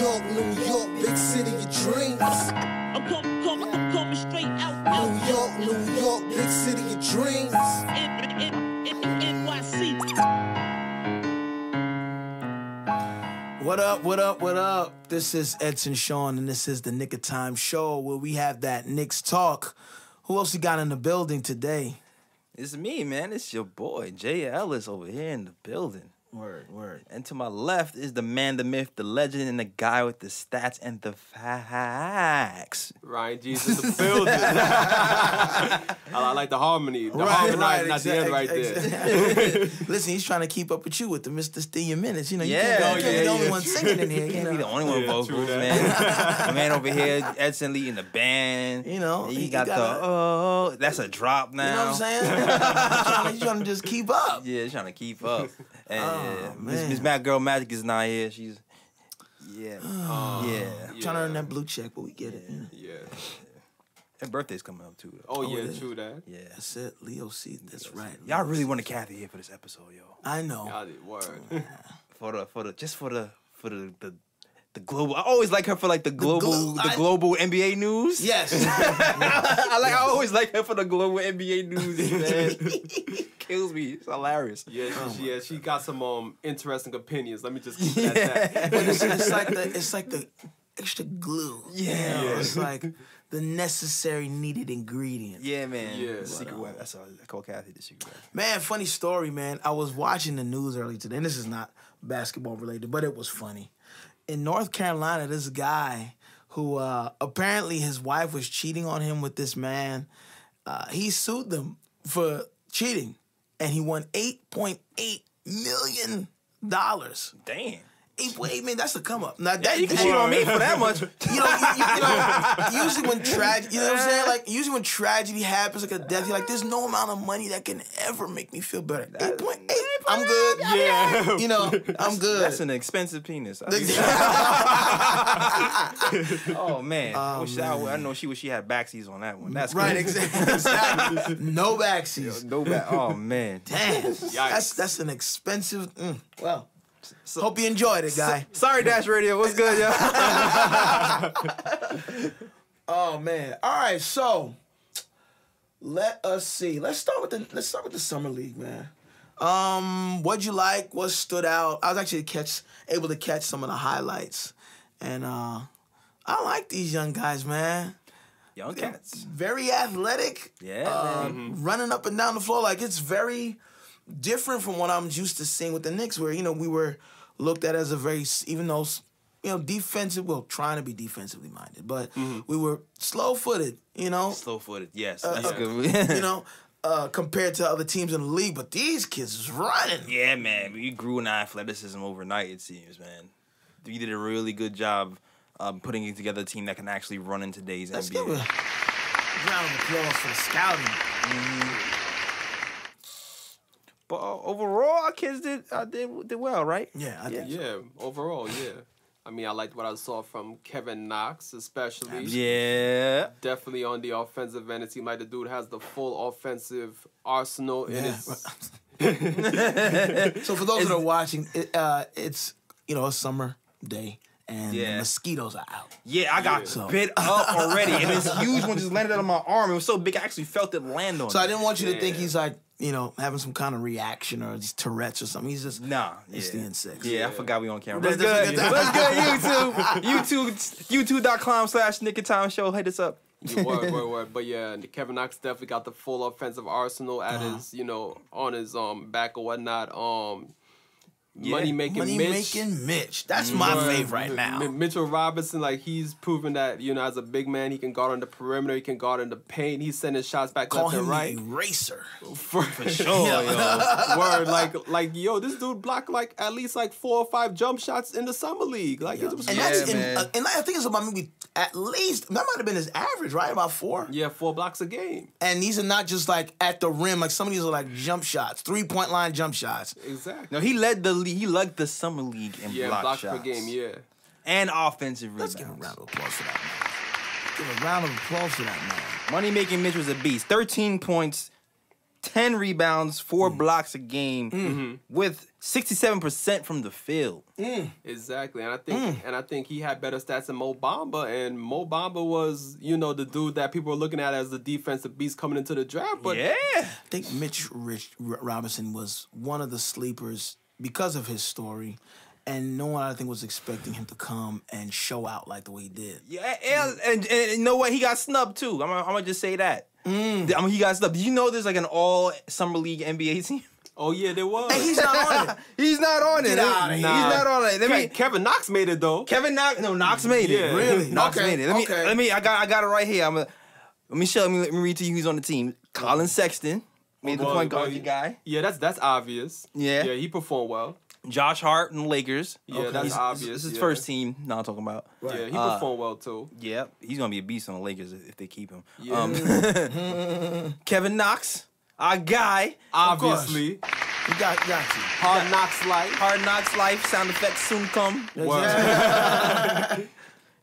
New York, big city of dreams. I'm coming straight out. New York, big city of dreams. NYC. What up? This is Edson Sean, and this is the Nick of Time show where we have that Knicks talk. Who else we got in the building today? It's me, man. It's your boy, Jay Ellis, over here in the building. Word. And to my left is the man, the myth, the legend, and the guy with the stats and the facts. Ryan G's in the building. I like the harmony. The harmony at the end right there. Listen, he's trying to keep up with you with the Mr. Steal Minutes. You know, you Yeah, can't be the only yeah. one singing in here. You Can't know? be the only one vocals, man. The man over here, Edson leading the band. You know, he got the that's a drop now. You know what I'm saying? He's trying to just keep up. Yeah, he's trying to keep up. And man. Miss Mad Girl Magic is not here. She's yeah. Trying to earn that blue check, but we get it. Yeah. Her birthday's coming up too. Though. Oh, yeah, it is. true that. Yeah. That's it, Leo C. That's right. Y'all really wanted Kathy here for this episode, yo. I know. Y'all did word. For the global. I always like her for like the global NBA news. Yes. I always like her for the global NBA news, man. Kills me. It's hilarious. Yeah, she got some interesting opinions. Let me just keep it at that. But it's like the extra glue. Yeah. You know? It's like the necessary needed ingredient. Yeah, man. Yeah. The secret weapon. That's all. I call Kathy the secret weapon. Man, funny story, man. I was watching the news earlier today, and this is not basketball related, but it was funny. In North Carolina, this guy who apparently his wife was cheating on him with this man. He sued them for cheating, and he won $8.8 million. Damn. 8.8 million, that's a come up. Now that You can cheat on me for that much. You know, usually when tragedy, you know what I'm saying? Like usually when tragedy happens, like a death, you're like, there's no amount of money that can ever make me feel better. 8.8, I'm good. Yeah. You know, I'm good. That's an expensive penis. Oh man. I know she wish she had backsies on that one. That's Right, cool. exactly. No backsies. No back. Oh man. Damn. That's an expensive. Well, hope you enjoyed it, guy. Sorry, Dash Radio. What's good, yo? Oh man. All right, so let us see. Let's start with the summer league, man. What'd you like? What stood out? I was actually able to catch some of the highlights, and I like these young guys, man. Young cats. Very athletic. Yeah. Running up and down the floor. Like, it's very different from what I'm used to seeing with the Knicks, where, you know, we were looked at as a very, even though, you know, trying to be defensively minded, but we were slow-footed, you know. Slow-footed. Yes. That's good. You know, compared to other teams in the league, but these kids is running. Yeah, man. We grew in our athleticism overnight, it seems, man. You did a really good job putting together a team that can actually run in today's Let's NBA. give a round of applause for the scouting. But overall, our kids did well, right? Yeah, I think so. Yeah, overall, yeah. I mean, I liked what I saw from Kevin Knox, especially. Yeah. Definitely on the offensive end. It seemed like the dude has the full offensive arsenal in his... So for those that are watching, it's, you know, a summer day. And the mosquitoes are out. Yeah, I got bit up already. And this huge one just landed on my arm. It was so big, I actually felt it land on So me. I didn't want you to think he's like, you know, having some kind of reaction or these Tourette's or something. He's just, it's the insects. Yeah, I forgot we on camera. That's What's good? good. What's good, YouTube? YouTube.com/Nick of Time Show. Hit us up. Word. But yeah, Kevin Knox definitely got the full offensive arsenal at his, you know, on his back or whatnot. Money-making Mitch. That's my fave right now. Mitchell Robinson, like, he's proven that, you know, as a big man, he can guard on the perimeter, he can guard in the paint. He's sending shots back left and right. Call him the eraser. For sure, yo. Word, like, yo, this dude blocked, like, at least, like, 4 or 5 jump shots in the summer league. Like, it was and I think it's about maybe at least, that might have been his average, right? About 4? Yeah, 4 blocks a game. And these are not just, like, at the rim. Like, some of these are, like, jump shots, 3-point line jump shots. Exactly. No, he led the summer league in block shots. Per game, yeah. And offensive rebounds. Let's give a round of applause for that, man. Give a round of applause for that, man. Money-making Mitch was a beast. 13 points, 10 rebounds, 4 blocks a game, with 67% from the field. Exactly, and I think he had better stats than Mo Bamba, and Mo Bamba was, you know, the dude that people were looking at as the defensive beast coming into the draft. But Yeah. I think Mitch Robinson was one of the sleepers because of his story, and no one I think was expecting him to come and show out like the way he did. Yeah, and you know what? He got snubbed too. I'm gonna just say that. I mean, he got snubbed. Did you know there's like an all Summer League NBA team? oh yeah, there was. And he's not on it. He's not on it. Get outta here. He's not on it. Let me. Kevin Knox made it though. Knox made it. Yeah. Really? Knox Okay, made it. Let me. I got it right here. Let me read to you who's on the team. Colin Sexton made the point guard guy. Yeah, that's obvious. Yeah. Yeah, he performed well. Josh Hart and the Lakers. Yeah, that's obvious. This is his yeah. first team. No, I'm talking about. Right. Yeah, he performed well too. Yeah, he's gonna be a beast on the Lakers if they keep him. Yeah. Kevin Knox, our guy. Obviously. You got you. Hard Knocks life. Hard Knocks life. Sound effects soon come.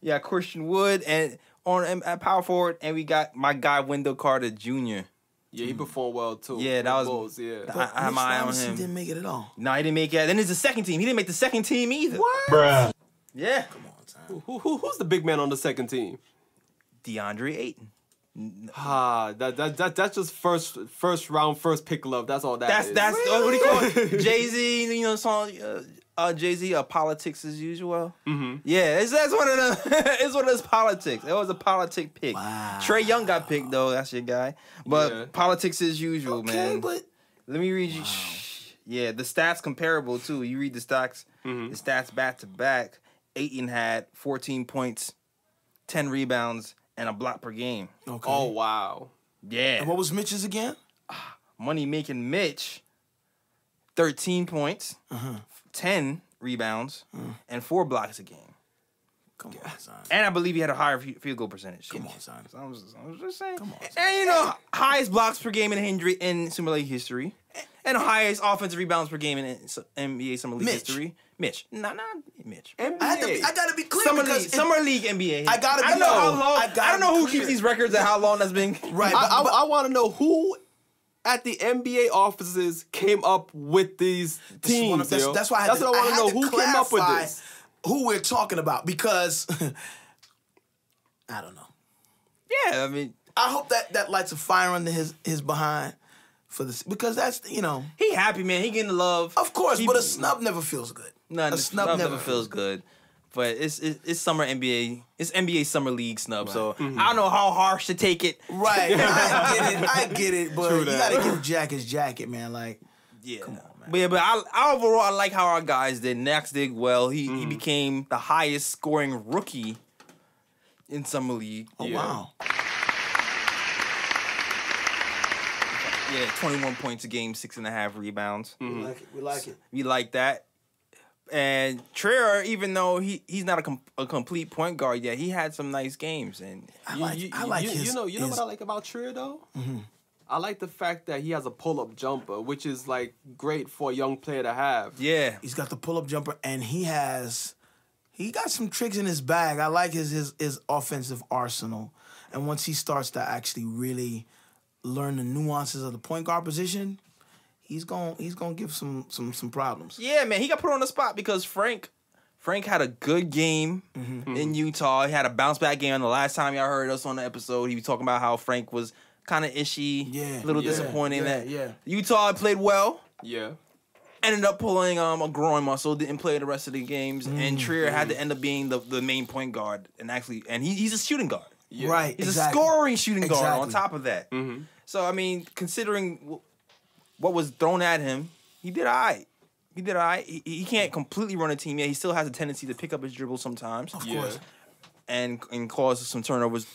Yeah, Christian Wood and at power forward, and we got my guy Wendell Carter Jr. Yeah, he performed well too. Yeah, that was- Bulls, yeah. I have my eye on Robinson him. didn't make it at all. No, he didn't make it. Then there's the second team. He didn't make the second team either. What? Yeah, Come on, son. Who's the big man on the second team? DeAndre Ayton. That's just first round, first pick love. That's all That's is. what do you call it? Jay-Z, you know, song Jay-Z, politics as usual. Mm-hmm. Yeah, that's one of the it's one of those politics. It was a politic pick. Wow. Trey Young got picked though. That's your guy. But Yeah. politics as usual, Okay, man. but Let me read you. Yeah, the stats comparable too. You read the stats. The stats back to back. Ayton had 14 points, 10 rebounds, and a block per game. okay. Oh wow. Yeah. And what was Mitch's again? Money making Mitch, 13 points, 10 rebounds, and 4 blocks a game. Come on, son. And I believe he had a higher field goal percentage. Come on, son. I was just saying. Come on, son. And you know, highest blocks per game in Summer League history, and highest offensive rebounds per game in NBA Summer League Mitch. history. Mitch, not Mitch. NBA. I gotta be clear Summer because League, Summer League NBA. I gotta be- I don't know how long. I gotta I don't know be who clear. keeps these records and how long that's been. right. I want to know who at the NBA offices came up with these teams. That's why I That's what I want to know. Who came up with clarify this? Who we're talking about because I don't know. Yeah, I mean, I hope that lights a fire under his behind for this because that's he happy, man. He getting the love. of course, He- but a snub never feels good. No, a the snub never feels good. But it's summer NBA. It's NBA Summer League snub. So I don't know how harsh to take it. Right. I get it, but True you that. gotta give Jack his jacket, man. Like, Yeah. come on, man. But yeah, but I overall I like how our guys did. Nax did well. He became the highest scoring rookie in Summer League. Oh Yeah. wow. Yeah, 21 points a game, 6.5 rebounds. We like it. We like it. We like that. And Trier, even though he's not a complete point guard yet, he had some nice games. And I like his. You know his, what I like about Trier though? I like the fact that he has a pull-up jumper, which is like great for a young player to have. yeah, He's got the pull-up jumper, and he got some tricks in his bag. I like his offensive arsenal, and once he starts to actually really learn the nuances of the point guard position, he's gonna give some problems. yeah, man, he got put on the spot because Frank had a good game in Utah. He had a bounce back game. The last time y'all heard us on the episode, he was talking about how Frank was kind of ishy, Yeah, a little yeah, disappointing. yeah. Utah played well. Yeah. Ended up pulling a groin muscle, didn't play the rest of the games, and Trier had to end up being the main point guard, and he's a shooting guard. Yeah. Right. He's exactly. a scoring shooting guard on Exactly. top of that. So I mean, considering what was thrown at him, he did all right. He can't completely run a team yet. He still has a tendency to pick up his dribble sometimes, Of Yeah. course. and cause some turnovers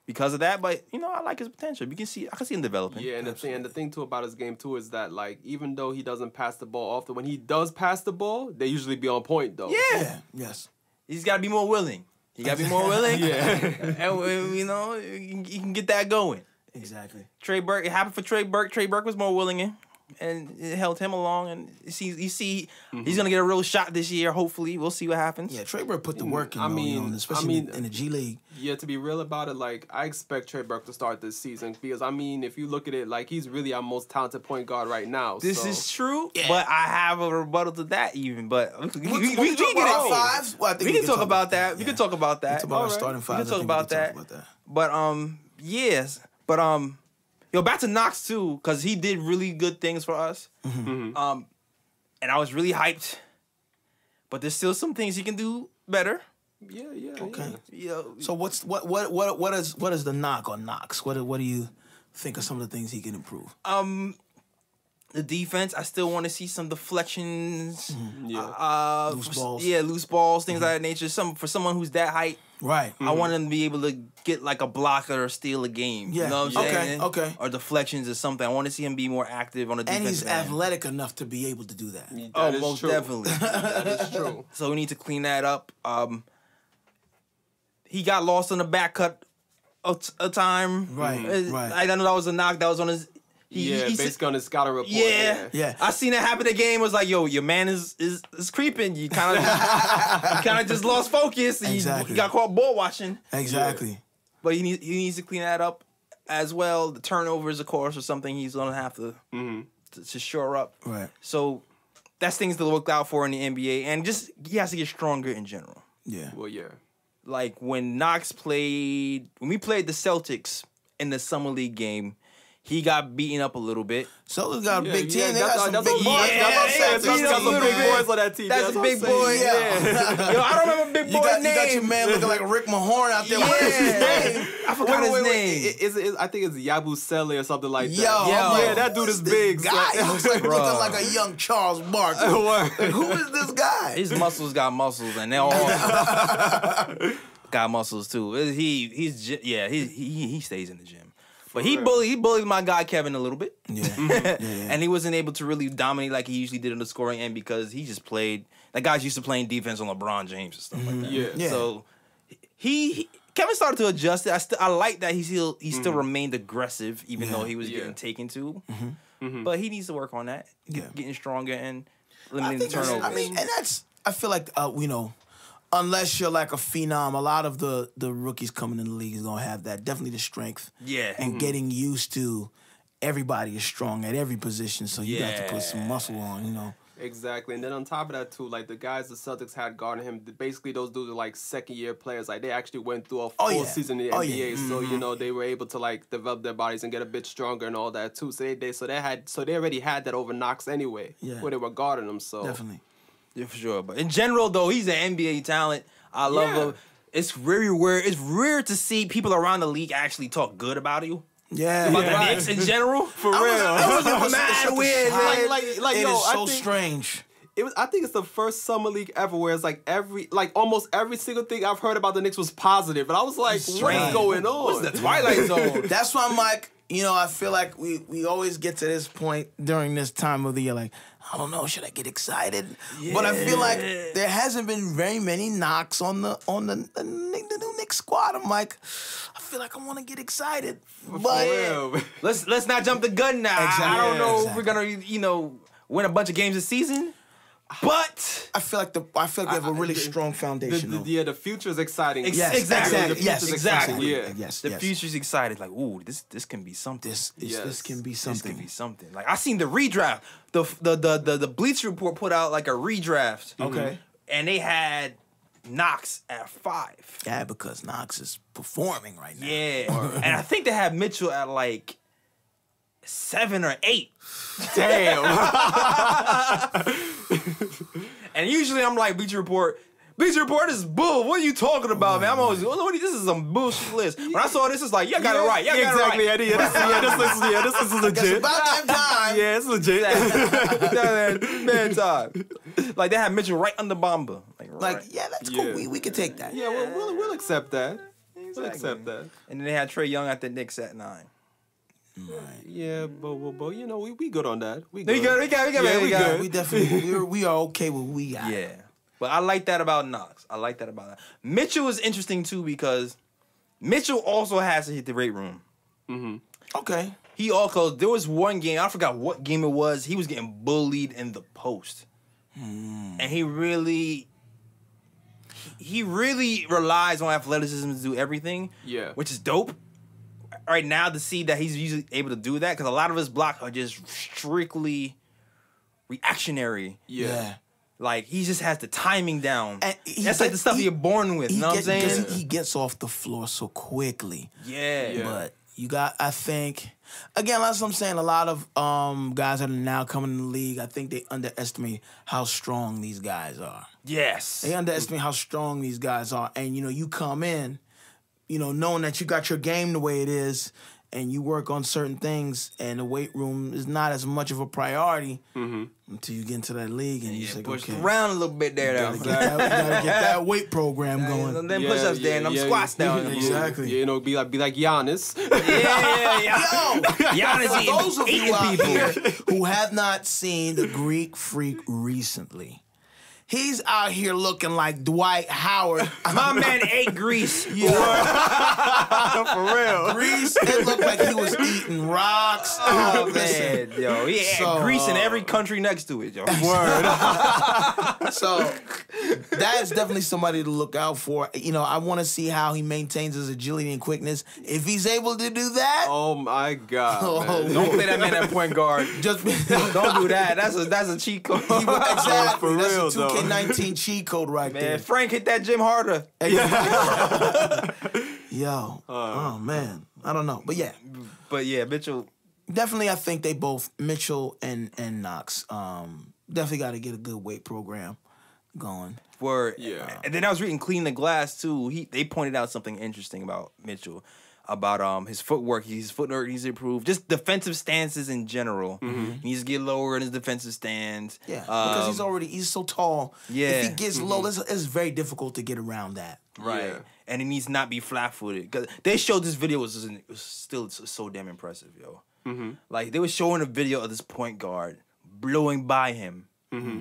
because of that. But you know, I like his potential. I can see him developing. Yeah, and the thing too about his game too is that like even though he doesn't pass the ball often, when he does pass the ball, they usually be on point though. Yeah. Yes. He's got to be more willing. He got to be more willing. Yeah. And you know, you can get that going. Exactly. Trey Burke, it happened for Trey Burke. Trey Burke was more willing. and it helped him along. And you see, he's gonna get a real shot this year. Hopefully, we'll see what happens. Yeah, Trey Burke put the work in. I though, mean, especially in the G League. Yeah, to be real about it, like, I expect Trey Burke to start this season because, I mean, if you look at it, like, he's really our most talented point guard right now. This is true, but I have a rebuttal to that even. But we We can get fives. Well, I think we can talk about that. We can talk about that. We can talk about our starting fives. We can talk about that. But yes, but yo, back to Knox too, because he did really good things for us. And I was really hyped. But there's still some things he can do better. Yeah. Okay. Yeah. So what is the knock on Knox? What do you think of some of the things he can improve? The defense, I still want to see some deflections. Loose balls. Yeah, loose balls, things of that nature. For someone who's that height. Right. I want him to be able to get like a block or steal a game. Yeah. You know what I'm saying? Okay. Or deflections or something. I want to see him be more active on the defense. And he's athletic enough to be able to do that. That is most true. definitely. That is true. So we need to clean that up. He got lost on the back cut a time. Right. I know that was a knock. That was on his. Basically on his scouting report. Yeah. I seen that happen. The game was like, yo, your man is creeping. You kind of just lost focus. And Exactly. you got caught ball watching. Exactly. Yeah. But he needs to clean that up as well. The turnovers, of course, are something he's gonna have to shore up. Right. So that's things to look out for in the NBA, and just he has to get stronger in general. Yeah. Well, yeah. Like when we played the Celtics in the Summer League game, he got beaten up a little bit. Celtics got a big team. They that's got some a big big boys. That's some big boys on that team. That's a big boy. boy. Yeah. Yo, I don't remember big boy's name. You got your man looking like Rick Mahorn out there. Yeah. What is his name? I forgot his name. Is it? I think it's Yabusele or something like that. Yo, that dude is big. Guy So. looks like Bro. looking like a young Charles Barkley. Like, who is this guy? His muscles got muscles, and they all got muscles too. He stays in the gym. But he bullied my guy Kevin a little bit. Yeah. And he wasn't able to really dominate like he usually did in the scoring end because he just played. That guy's used to playing defense on LeBron James and stuff like that. Yeah. So Kevin started to adjust it. I like that he still remained aggressive even though he was getting taken to. But he needs to work on that. Getting stronger and limiting the turnovers. I feel like unless you're like a phenom, a lot of the rookies coming in the league is gonna have that. Definitely the strength. Yeah. And getting used to everybody is strong at every position, so you got to put some muscle on, Exactly. And then on top of that, too, like the guys the Celtics had guarding him, basically those dudes are like second-year players. Like they actually went through a full season in the NBA. So, they were able to like develop their bodies and get a bit stronger and all that, too. So they already had that over Knox anyway, where they were guarding him. So Definitely. Yeah, for sure. But in general, though, he's an NBA talent. I love him. It's very rare. It's rare to see people around the league actually talk good about you. Yeah. About the Knicks in general. For real. It was mad weird. It is so strange. I think it's the first Summer League ever where it's like almost every single thing I've heard about the Knicks was positive. And I was like, what's going on? What's the Twilight Zone? That's why I'm like, I feel like we always get to this point during this time of the year, like, I don't know, should I get excited? Yeah. But I feel like there hasn't been very many knocks on the new Knicks squad. I'm like, I feel like I want to get excited, but let's not jump the gun now. Exactly. I don't know if we're gonna win a bunch of games this season. But I feel like we have a really strong foundation. The future is exciting. Exactly. Yes. The future's excited. Like, ooh, this can be something. This can be something. This can be something. Like I seen the redraft. The Bleacher Report put out like a redraft. Okay. And they had Knox at 5. Yeah, because Knox is performing right now. Yeah. And I think they had Mitchell at like 7 or 8. Damn. And usually I'm like, Bleacher Report is bull. What are you talking about, man? I'm always, this is some bullshit list. When I saw this, it's like, you got it right. You got exactly, it right. Eddie. This is legit. It's about that time. Yeah, it's legit. Man time. Like, they had Mitchell right under Bamba. That's cool. We can take that. Yeah, we'll accept that. Exactly. We'll accept that. And then they had Trae Young at the Knicks at 9. Right. Yeah, but we good on that. We We good. good. We definitely we are okay with we got. Yeah. But I like that about Knox. Mitchell is interesting too because Mitchell also has to hit the weight room. Okay. He also, there was one game, I forgot what game it was, he was getting bullied in the post. And he really relies on athleticism to do everything. Yeah. Which is dope. Right now, to see that he's usually able to do that, because a lot of his blocks are just strictly reactionary. Yeah. Like, he just has the timing down. That's like the stuff you're born with, you know what I'm saying? Because he gets off the floor so quickly. Yeah. But you got, I think, again, that's what I'm saying. A lot of guys that are now coming in the league, I think they underestimate how strong these guys are. Yes. They underestimate how strong these guys are. And, you come in, knowing that you got your game the way it is, and you work on certain things, and the weight room is not as much of a priority until you get into that league, and you say, pushed okay, around a little bit there. you gotta get that weight program going. And then push-ups there, and them squats down. Exactly. Be like Giannis. Yo, Giannis for those of you out people here who have not seen the Greek Freak recently, he's out here looking like Dwight Howard. My man ate grease. Yeah. For real. Grease, it looked like he was eating rocks. Oh, man. Yo, he had grease in every country next to it, yo. Word. So that is definitely somebody to look out for. I want to see how he maintains his agility and quickness. If he's able to do that, Oh my God. Man. Don't play that man at point guard. just Don't do that. That's a cheat code. exactly. For That's real, a 2K19 cheat code right Man, there. Frank hit that gym harder. Yo, oh man, I don't know, but yeah. But yeah, Mitchell. Definitely, I think they both, Mitchell and Knox, definitely got to get a good weight program going. Yeah. And then I was reading Clean the Glass too. They pointed out something interesting about Mitchell, about his footwork. His footwork needs to improve. Just defensive stances in general. He needs to get lower in his defensive stance. Yeah, because he's so tall. Yeah. If he gets low, it's very difficult to get around that. Right. Yeah. And he needs to not be flat-footed. Because they showed this video was still so damn impressive, yo. Like, they were showing a video of this point guard blowing by him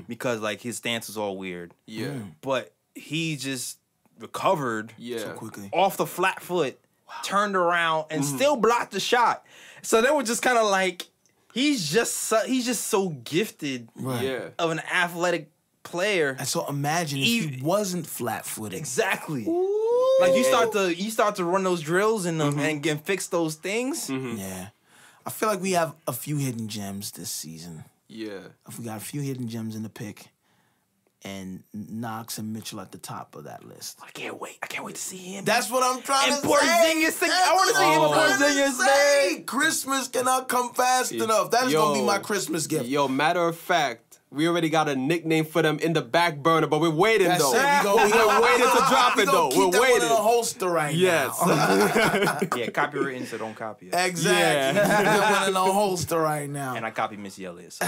because, like, his stance was all weird. Yeah. But he just recovered So quickly. off the flat foot, turned around, and still blocked the shot. So they were just kind of like, he's just so gifted Yeah. of an athletic player. And so imagine if he wasn't flat-footed. Exactly. Like you start to run those drills and and fix those things. Yeah. I feel like we have a few hidden gems this season. Yeah. We got a few hidden gems in the pick, and Knox and Mitchell at the top of that list. I can't wait to see him. That's what I'm trying And to Porzingis, say. I wanna see him with Porzingis, man. Christmas cannot come fast enough. That is going to be my Christmas gift. Yo, matter of fact, we already got a nickname for them in the back burner, but we're waiting That's though. it. We're waiting to drop it though. We're We're waiting. waiting. In a holster right Yes. now. Yeah, copywritten, so don't copy it. Exactly. Yeah. We're one in a holster right now. And I copy Missy Elliott.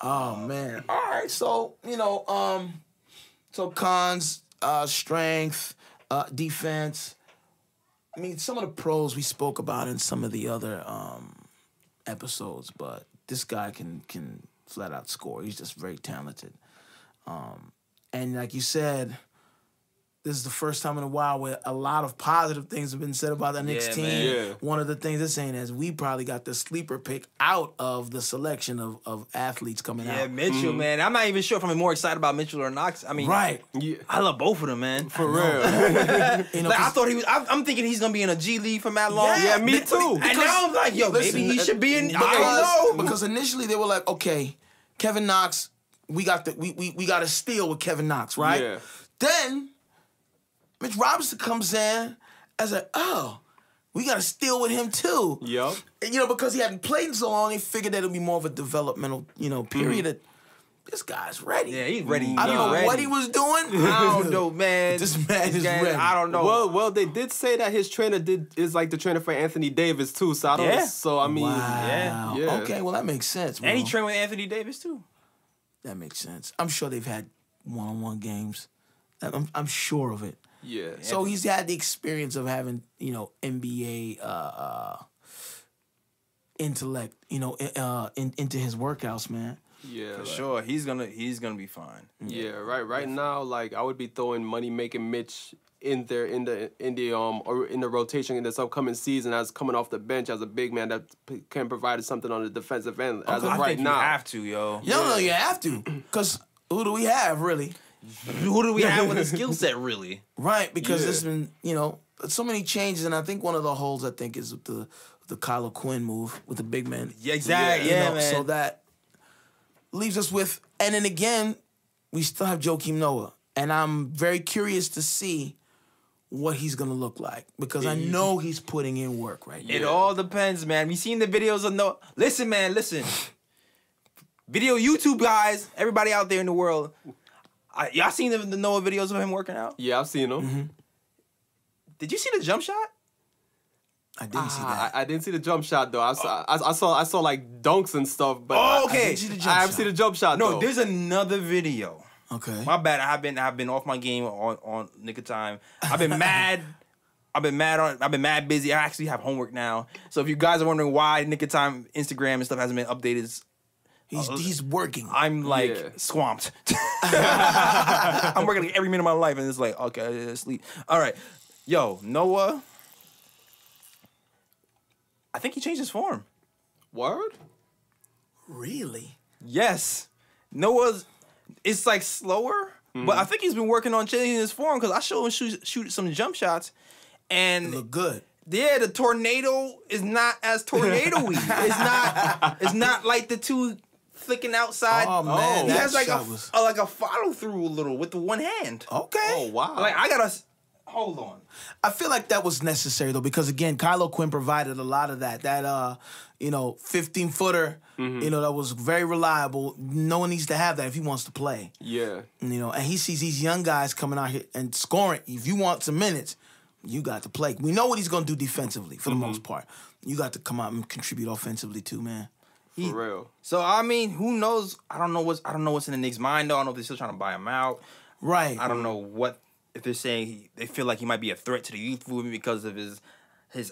Oh man. All right. So so cons, strength, defense. I mean, some of the pros we spoke about in some of the other episodes, but this guy can flat out score. He's just very talented. And like you said, this is the first time in a while where a lot of positive things have been said about the Knicks team. man. Yeah. One of the things they're saying is we probably got the sleeper pick out of the selection of athletes coming Yeah, out. Mitchell, man. I'm not even sure if I'm more excited about Mitchell or Knox. I mean, Right. Yeah. I love both of them, man. For real. Like, I thought he was. I'm thinking he's gonna be in a G League for Matt Long. Yeah, me too. And now I'm like, yo, Listen, maybe he should be in. I Because, don't know. because initially they were like, okay, Kevin Knox, we got a steal with Kevin Knox, right? Yeah. Then Mitch Robinson comes in as we got to steal with him too. Yup. And, because he hadn't played in so long, they figured that it'd be more of a developmental, period. That this guy's ready. Yeah, he's ready. I don't know what he was doing. I don't know, man. This man is ready. I don't know. Well, they did say that his trainer is like the trainer for Anthony Davis too. So I don't. Yeah. So I mean, Wow. yeah. Okay, well that makes sense. Bro. And he trained with Anthony Davis too. That makes sense. I'm sure they've had one-on-one games. I'm sure of it. Yeah. So he's had the experience of having, NBA intellect, into his workouts, man. Yeah. For sure, he's gonna be fine. Yeah. Right. Right now, like I would be throwing money making Mitch in the rotation in this upcoming season as coming off the bench as a big man that can provide something on the defensive end as of I right think now. You have to, yo. No, you have to. Because who do we have, really? Who do we have with a skill set, really? Right, because there's been, so many changes, and I think one of the holes, is with the Kylo Quinn move with the big man. Yeah, exactly. Yeah, man. So that leaves us with, and then again, we still have Joakim Noah. And I'm very curious to see what he's going to look like because I know he's putting in work right now. It all depends, man. We seen the videos of Noah. Listen, man, listen. Video YouTube guys, everybody out there in the world. Y'all seen the Noah videos of him working out? Yeah, I've seen them. Mm-hmm. Did you see the jump shot? I didn't see that. I didn't see the jump shot though. I saw like dunks and stuff, but okay. I didn't see the jump I haven't shot. seen the jump shot though. No, there's another video. Okay. My bad. I've been off my game on Nick of Time. I've been mad. I've been mad busy. I actually have homework now. So if you guys are wondering why Nick of Time Instagram and stuff hasn't been updated, he's working. I'm like swamped. I'm working like every minute of my life, and it's like okay, sleep. All right, yo, Noah. I think he changed his form. Word? Really? Yes, Noah's. It's like slower, but I think he's been working on changing his form because I showed him shoot some jump shots, and Look good. Yeah, the tornado is not as tornado-y. It's not like the two flicking outside. Oh man, he that has like shot was like a follow through a little with the one hand. okay. Oh wow. Like I gotta hold on. I feel like that was necessary though because again, Kylo Quinn provided a lot of that. That 15-footer, that was very reliable. No one needs to have that if he wants to play. Yeah. And he sees these young guys coming out here and scoring. If you want some minutes, you got to play. We know what he's gonna do defensively for the most part. You got to come out and contribute offensively too, man. For real. So I mean, who knows? I don't know what's in the Knicks' mind though. I don't know if they're still trying to buy him out. Right. I don't know what if they're saying they feel like he might be a threat to the youth movement because of his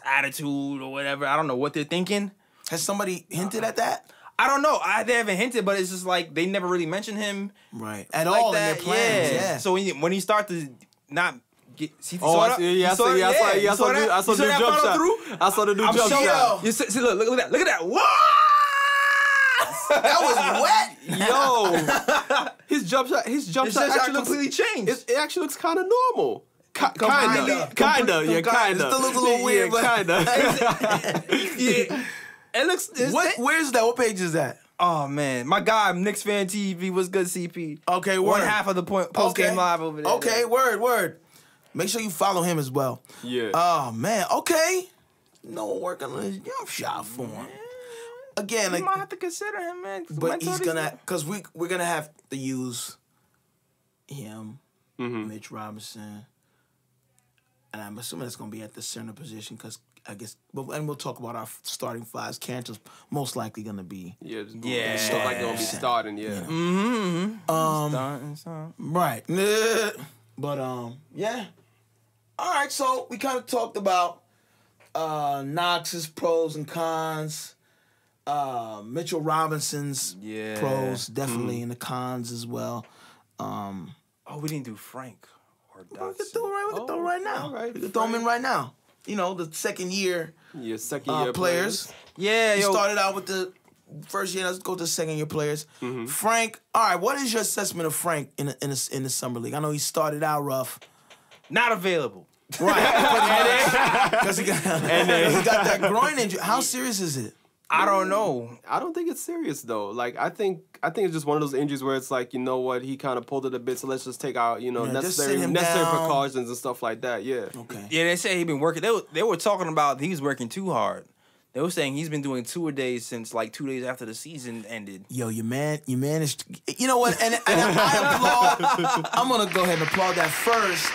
attitude or whatever. I don't know what they're thinking. Has somebody hinted at that? I don't know. They haven't hinted, but it's just like they never really mentioned him. Right. At like all that. in their plans. Yeah. So when he starts to not get, see, I saw the new jump shot. I saw the new jump shot. You see, look at that. Whoa! That was Yo, his jump shot actually completely changed. It actually looks kind of normal. Kinda. It still looks a little weird, but kinda. Yeah. It looks. Where's that? What page is that? Oh man, my guy, Knicks Fan TV, what's good, CP? Okay, word. One half of the post game live over there. Okay, word. Make sure you follow him as well. Yeah. Oh man, okay. No working on his jump shot for him. Again, You might have to consider him, man. but he's gonna, cause we're gonna have to use him, Mitch Robinson, and I'm assuming it's gonna be at the center position, cause I guess, and we'll talk about our starting fives. Cantor's most likely gonna be, It's like gonna be starting. Yeah. right. But yeah. All right, so we kind of talked about Knox's pros and cons. Mitchell Robinson's pros definitely in the cons as well. We didn't do Frank or Dotson. We could throw it right now. all right, We could throw him in right now. The second year players. Yeah, You yo. started out with the first year. Let's go to the second year players. Frank. All right, what is your assessment of Frank in the summer league? I know he started out rough. Not available. Right. Because he got that groin injury. How serious is it? I don't know. I don't think it's serious though. Like I think it's just one of those injuries where it's like, you know what, he kind of pulled it a bit, so let's just take out, necessary precautions and stuff like that. Yeah. Okay. Yeah, they say he's been working. They were talking about he was working too hard. They were saying he's been doing 2 a day since like 2 days after the season ended. Yo, your man is. You know what? And I applaud. I'm gonna go ahead and applaud that first.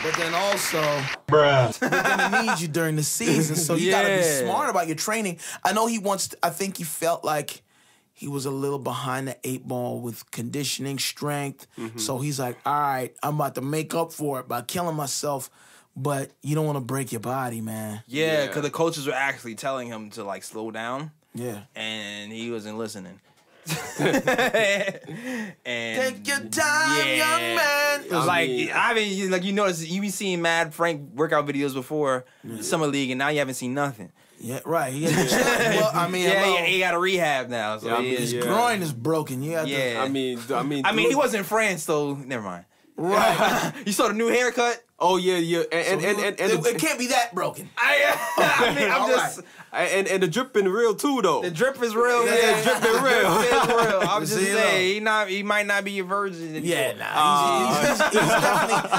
But then also, we're gonna need you during the season, so you gotta be smart about your training. I know I think he felt like he was a little behind the 8 ball with conditioning, strength. So he's like, all right, I'm about to make up for it by killing myself. But you don't want to break your body, man. Yeah, because the coaches were actually telling him to like slow down. Yeah. And he wasn't listening. And take your time, young man. I haven't like you notice you be seeing mad Frank workout videos before Summer League, and now you haven't seen nothing. Yeah, right. He He got a rehab now. So his groin is broken. You got yeah. I mean, he was in France, so never mind. Right. You saw the new haircut? Oh yeah, and it can't be that broken. And the drip been real too though. The drip is real. Yeah, the drip been real. It's real. I'm just saying he might not be a virgin. Yeah,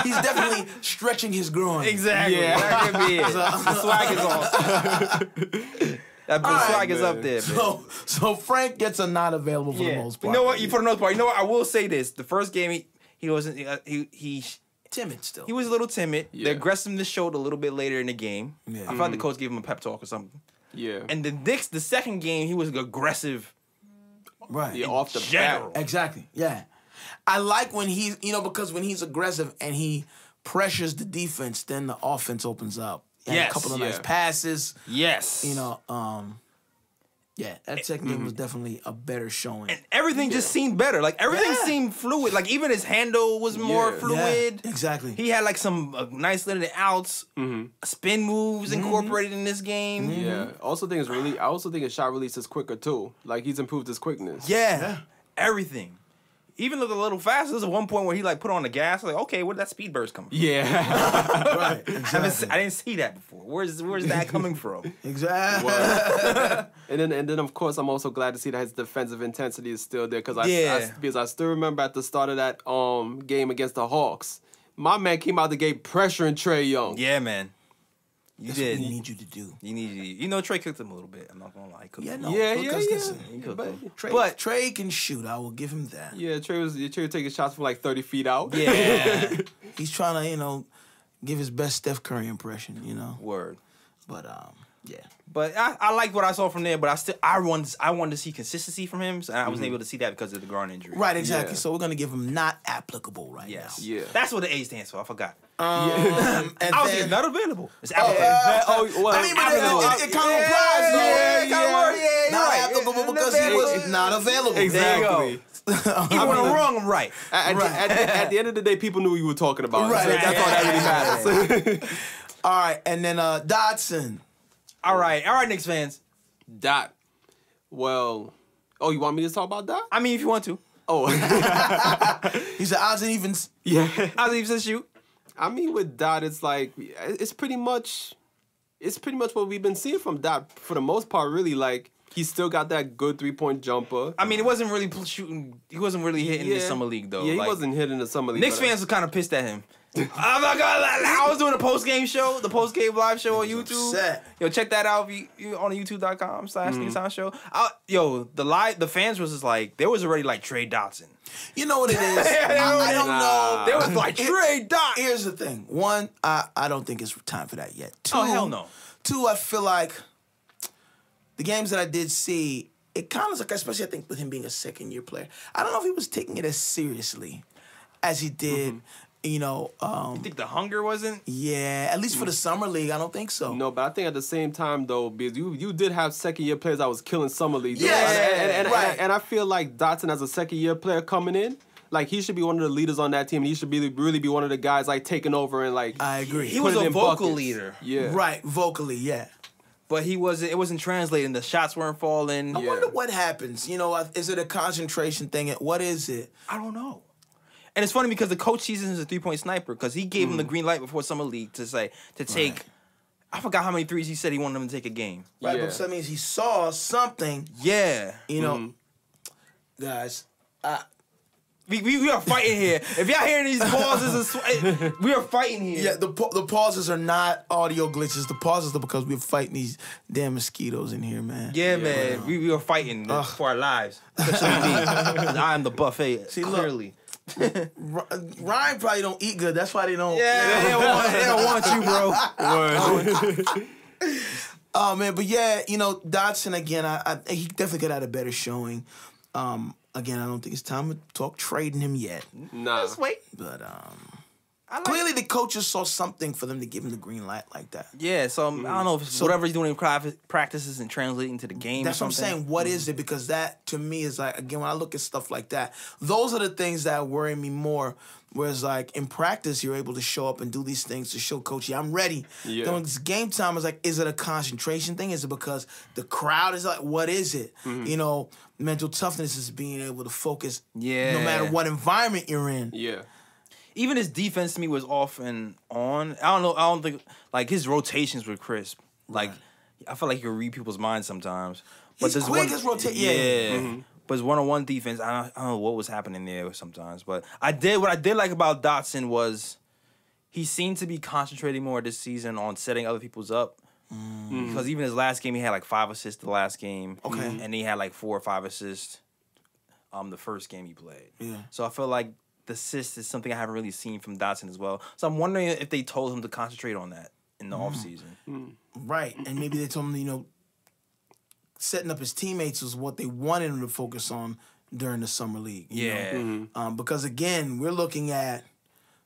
he's definitely stretching his groin. Exactly. Yeah. That could be it. The swag is on. That swag is up there. So Frank gets a not available for the most part. You know what? For the most part, you know what? I will say this: the first game he wasn't he timid still. He was a little timid. Yeah. The aggressiveness showed a little bit later in the game. Yeah. I felt like the coach gave him a pep talk or something. Yeah. And the Knicks, the second game, he was aggressive. Right. Yeah, off the general. bat. Exactly. Yeah. I like when he's, because when he's aggressive and he pressures the defense, then the offense opens up. Yes. A couple of nice passes. Yes. Yeah, that second game was definitely a better showing. And everything just seemed better. Like, everything seemed fluid. Like, even his handle was more fluid. Yeah, exactly. He had, like, some nice little outs, spin moves incorporated in this game. Yeah. I also think his shot release is quicker, too. Like, he's improved his quickness. Yeah. Everything. Even looked a little faster. There's one point where he, like, put on the gas. Like, okay, where did that speed burst come from? Yeah. Right. Exactly. I didn't see that before. Where's that coming from? Exactly. And then of course I'm also glad to see that his defensive intensity is still there because I still remember at the start of that game against the Hawks, my man came out the gate pressuring Trae Young. Yeah, man. That's what we need you to do. You know, Trae cooked him a little bit. I'm not gonna lie. But Trae can shoot. I will give him that. Yeah, Trae was taking shots from like 30 feet out. Yeah. He's trying to, give his best Steph Curry impression, Word. But yeah. But I liked what I saw from there, but I wanted to see consistency from him, so I wasn't able to see that because of the groin injury. Right, exactly. Yeah. So we're gonna give him not applicable right now. Yeah. That's what the A stands for. I forgot. And I was then, not available. It's applicable. but it kind of applies. Not applicable because he was not available. Exactly. Even when I'm wrong, I'm right. At the end of the day, people knew what you were talking about. Right. So that's all that really matters. All right, and then Dotson. All right, Knicks fans. Dot. Well, you want me to talk about Dot? I mean, if you want to. Oh. He said odds and evens. Yeah. Odds and evens shoot. I mean, with Dot, it's like it's pretty much what we've been seeing from Dot for the most part. Really, like he's still got that good 3-point jumper. I mean, it wasn't really shooting. He wasn't really hitting the summer league though. Yeah, he wasn't hitting the summer league. Knicks fans were kind of pissed at him. I'm not gonna lie. I was doing a post-game show, the post-game live show on YouTube. Upset. Yo, check that out you on youtube.com/Knicks Show. The fans was just like, there was already like Trey Dotson. You know what it is? I don't know. There was like Trey Dot. Here's the thing. One, I don't think it's time for that yet. Two, hell no. Two, I feel like the games that I did see, it kind of like, especially I think with him being a second-year player, I don't know if he was taking it as seriously as he did. You think the hunger wasn't? Yeah, at least for the summer league, I don't think so. No, but I think at the same time though, because you did have second-year players that was killing summer league. Yeah, and I feel like Dotson as a second-year player coming in, like he should be one of the leaders on that team. He should really be one of the guys like taking over and like. I agree. He was a vocal leader. Yeah. Right, vocally, yeah. But it wasn't translating. The shots weren't falling. I wonder what happens. Is it a concentration thing? What is it? I don't know. And it's funny because the coach sees him as a 3-point sniper because he gave him the green light before summer league to take. I forgot how many threes he said he wanted him to take a game. Right, Yeah. but that means he saw something. Yeah, Guys. We are fighting here. If y'all hearing these pauses, we are fighting here. Yeah, the pauses are not audio glitches. The pauses are because we're fighting these damn mosquitoes in here, man. Yeah, man. We are fighting for our lives. Especially me. 'Cause I am the buffet. See, clearly. Ryan probably don't eat good. That's why they don't. Yeah, they don't want you, bro. Oh man, but yeah, Dotson again. He definitely could have had a better showing. Again, I don't think it's time to talk trading him yet. Nah. Just wait. But Clearly, the coaches saw something for them to give him the green light like that. Yeah, so I don't know if it's whatever he's doing in practices and translating to the game. That's or what I'm saying. What is it? Because that, to me, is like, again, when I look at stuff like that, those are the things that worry me more. Whereas, like, in practice, you're able to show up and do these things to show coach, yeah, I'm ready. Yeah. Then when it's game time, it's like, is it a concentration thing? Is it because the crowd is like, what is it? You know, mental toughness is being able to focus no matter what environment you're in. Yeah. Even his defense to me was off and on. I don't know. I don't think like his rotations were crisp. Like I feel like you can read people's minds sometimes. But He's quick as rotation. Yeah. But his one-on-one defense, I don't know what was happening there sometimes. But what I did like about Dotson was he seemed to be concentrating more this season on setting other people's up. Because even his last game, he had like 5 assists the last game. Okay. And he had like 4 or 5 assists the first game he played. Yeah. So I feel like the assist is something I haven't really seen from Dotson as well. So I'm wondering if they told him to concentrate on that in the offseason. Right. And maybe they told him, you know, setting up his teammates was what they wanted him to focus on during the summer league. You know? Because, again, we're looking at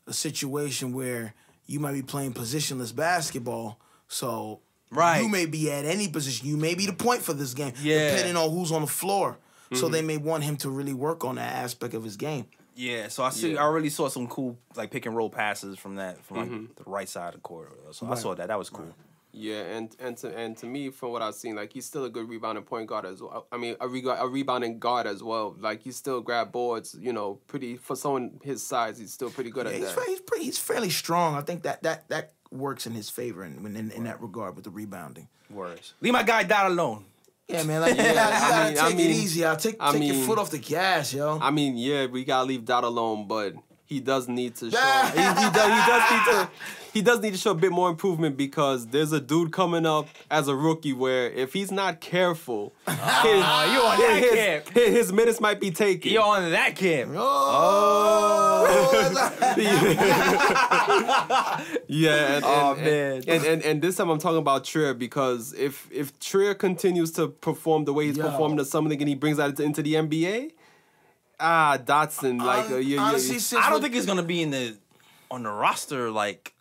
a situation where you might be playing positionless basketball, so you may be at any position. You may be the point for this game, depending on who's on the floor. So they may want him to really work on that aspect of his game. Yeah, so I really saw some cool like pick and roll passes from like the right side of the court. So I saw that. That was cool. Yeah, and to me, from what I've seen, like he's still a good rebounding point guard as well. I mean, a rebounding guard as well. Like he still grab boards. You know, pretty for someone his size, he's still pretty good at that. He's fairly strong. I think that works in his favor in that regard with the rebounding. Words. Leave my guy Dot alone. Yeah, man. Like, you gotta take it easy. Take your foot off the gas, yo. I mean, yeah, we gotta leave Dot alone, but he does need to show. He does need to show a bit more improvement because there's a dude coming up as a rookie where if he's not careful, his minutes might be taken. You're on that camp. And this time I'm talking about Trier because if Trier continues to perform the way he's performed in the summer league and he brings that into the NBA, Dotson, honestly, I don't think he's gonna be on the roster like.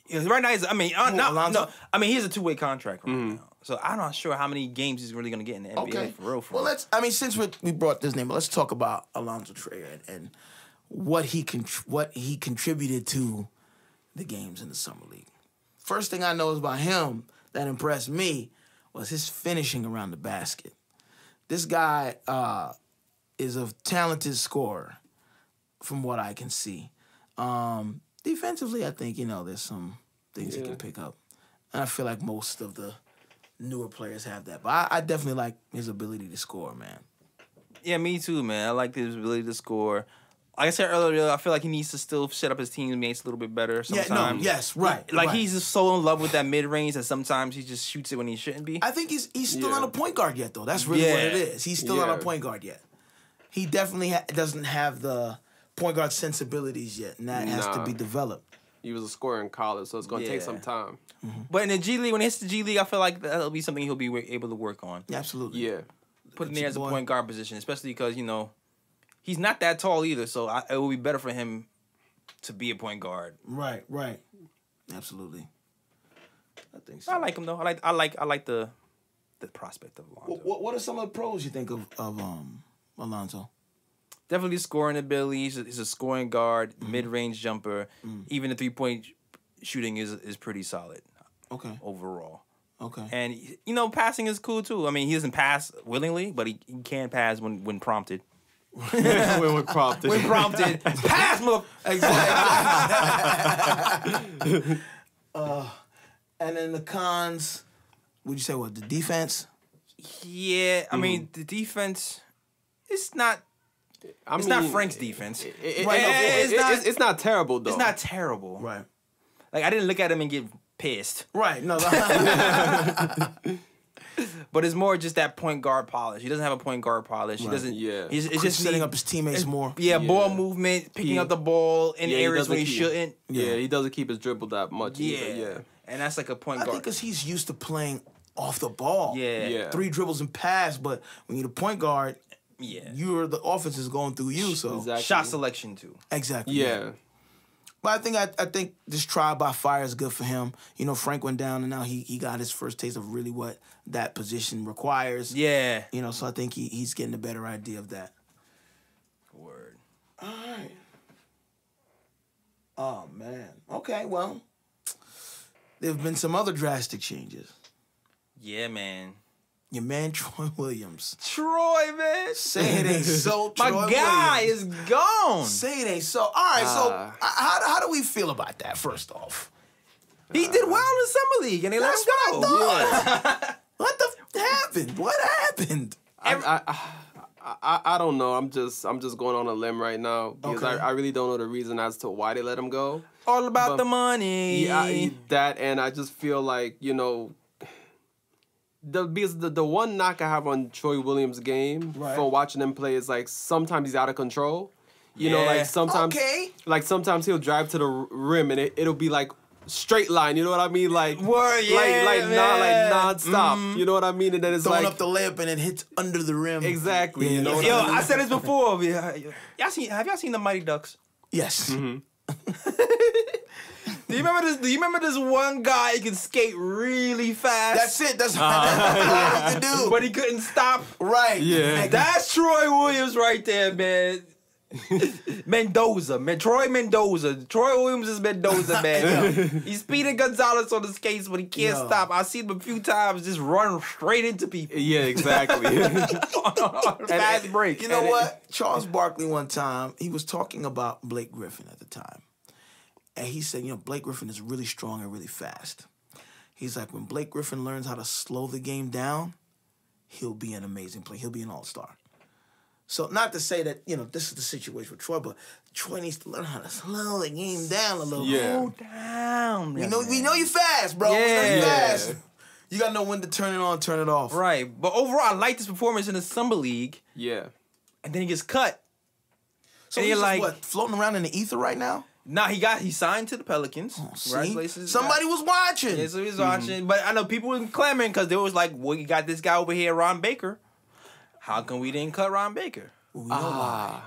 Right now, he's a 2-way contract right now. So I'm not sure how many games he's really going to get in the NBA for real. Well, since we brought this name, let's talk about Alonzo Trier and what he contributed to the games in the summer league. First thing I know is about him that impressed me was his finishing around the basket. This guy is a talented scorer, from what I can see. Defensively, I think, there's some things he can pick up. And I feel like most of the newer players have that. But I definitely like his ability to score, man. Yeah, me too, man. I like his ability to score. Like I said earlier, I feel like he needs to still set up his teammates a little bit better sometimes. He's just so in love with that mid-range that sometimes he just shoots it when he shouldn't be. I think he's still not a point guard yet, though. That's really what it is. He's still not a point guard yet. He definitely doesn't have the point guard sensibilities yet, and that has to be developed. He was a scorer in college, so it's going to take some time. But in the G League, when he hits the G League, I feel like that'll be something he'll be able to work on. Yeah, absolutely. Yeah. Put him there as a point guard position, especially because, he's not that tall either, so it would be better for him to be a point guard. Right. Absolutely. I think so. I like him, though. I like the prospect of Alonzo. What are some of the pros you think of Alonzo? Definitely scoring ability. He's a scoring guard, mid-range jumper. Even the 3-point shooting is pretty solid. Okay. Overall. Okay. And passing is cool too. I mean, he doesn't pass willingly, but he can pass when prompted. when prompted. When prompted, pass, mother. Exactly. And then the cons. Would you say what? The defense? Yeah, I mean the defense. It's not. It's not Frank's defense. It's not terrible, though. It's not terrible. Right. Like, I didn't look at him and get pissed. Right. No. But it's more just that point guard polish. He doesn't have a point guard polish. He doesn't. Yeah. He's just setting up his teammates more. Yeah, ball movement, picking up the ball in areas where he shouldn't. Yeah, he doesn't keep his dribble that much either. Yeah. And that's like a point guard. I think because he's used to playing off the ball. Yeah. 3 dribbles and pass, but when you're the point guard, the offense is going through you. So exactly. Shot selection too. Exactly. Yeah. But I think this trial by fire is good for him. You know, Frank went down, and now he got his first taste of really what that position requires. Yeah. You know, so I think he's getting a better idea of that. Word. All right. Oh, man. Okay, well, there have been some other drastic changes. Yeah, man. Your man, Troy Williams. Troy, man. Say it ain't so, Troy My guy Williams. is gone. Say it ain't so. All right, so how do we feel about that, first off? He did well in the Summer League, and they let him go. What I thought. What the happened? What happened? I don't know. I'm just going on a limb right now because Okay. I really don't know the reason as to why they let him go. All about the money. Yeah, that, and I just feel like, you know, because the one knock I have on Troy Williams' game from watching him play is like sometimes he's out of control. You know, like sometimes he'll drive to the rim and it'll be like straight line. You know what I mean? Like like nonstop. You know what I mean? And then it's Throwing like up the layup and it hits under the rim. exactly. Yeah, You know what Yo, I mean? I said this before. Have y'all seen the Mighty Ducks? Yes. Mm-hmm. Do you remember this one guy who could skate really fast? That's it. That's all he could do. But he couldn't stop. Right. Yeah. That's Troy Williams right there, man. Mendoza, man. Troy Mendoza. Troy Williams is Mendoza, man. He's speeding Gonzalez on the skates, but he can't stop. I've seen him a few times just run straight into people. Yeah, exactly. on fast break. You know what? Charles Barkley one time, he was talking about Blake Griffin at the time. And he said, you know, Blake Griffin is really strong and really fast. He's like, when Blake Griffin learns how to slow the game down, he'll be an amazing player. He'll be an all-star. So not to say that, you know, this is the situation with Troy, but Troy needs to learn how to slow the game down a little bit. Slow down. We know you fast, bro. We know you fast. You got to know when to turn it on, turn it off. Right. But overall, I like this performance in the Summer League. Yeah. And then he gets cut. So And he's you're just, like- what, floating around in the ether right now? Nah, he signed to the Pelicans. See? Congratulations. Somebody was watching. Yeah, so he was watching. But I know people were clamoring because they was like, well, you got this guy over here, Ron Baker. How come we didn't cut Ron Baker? Well, we know why.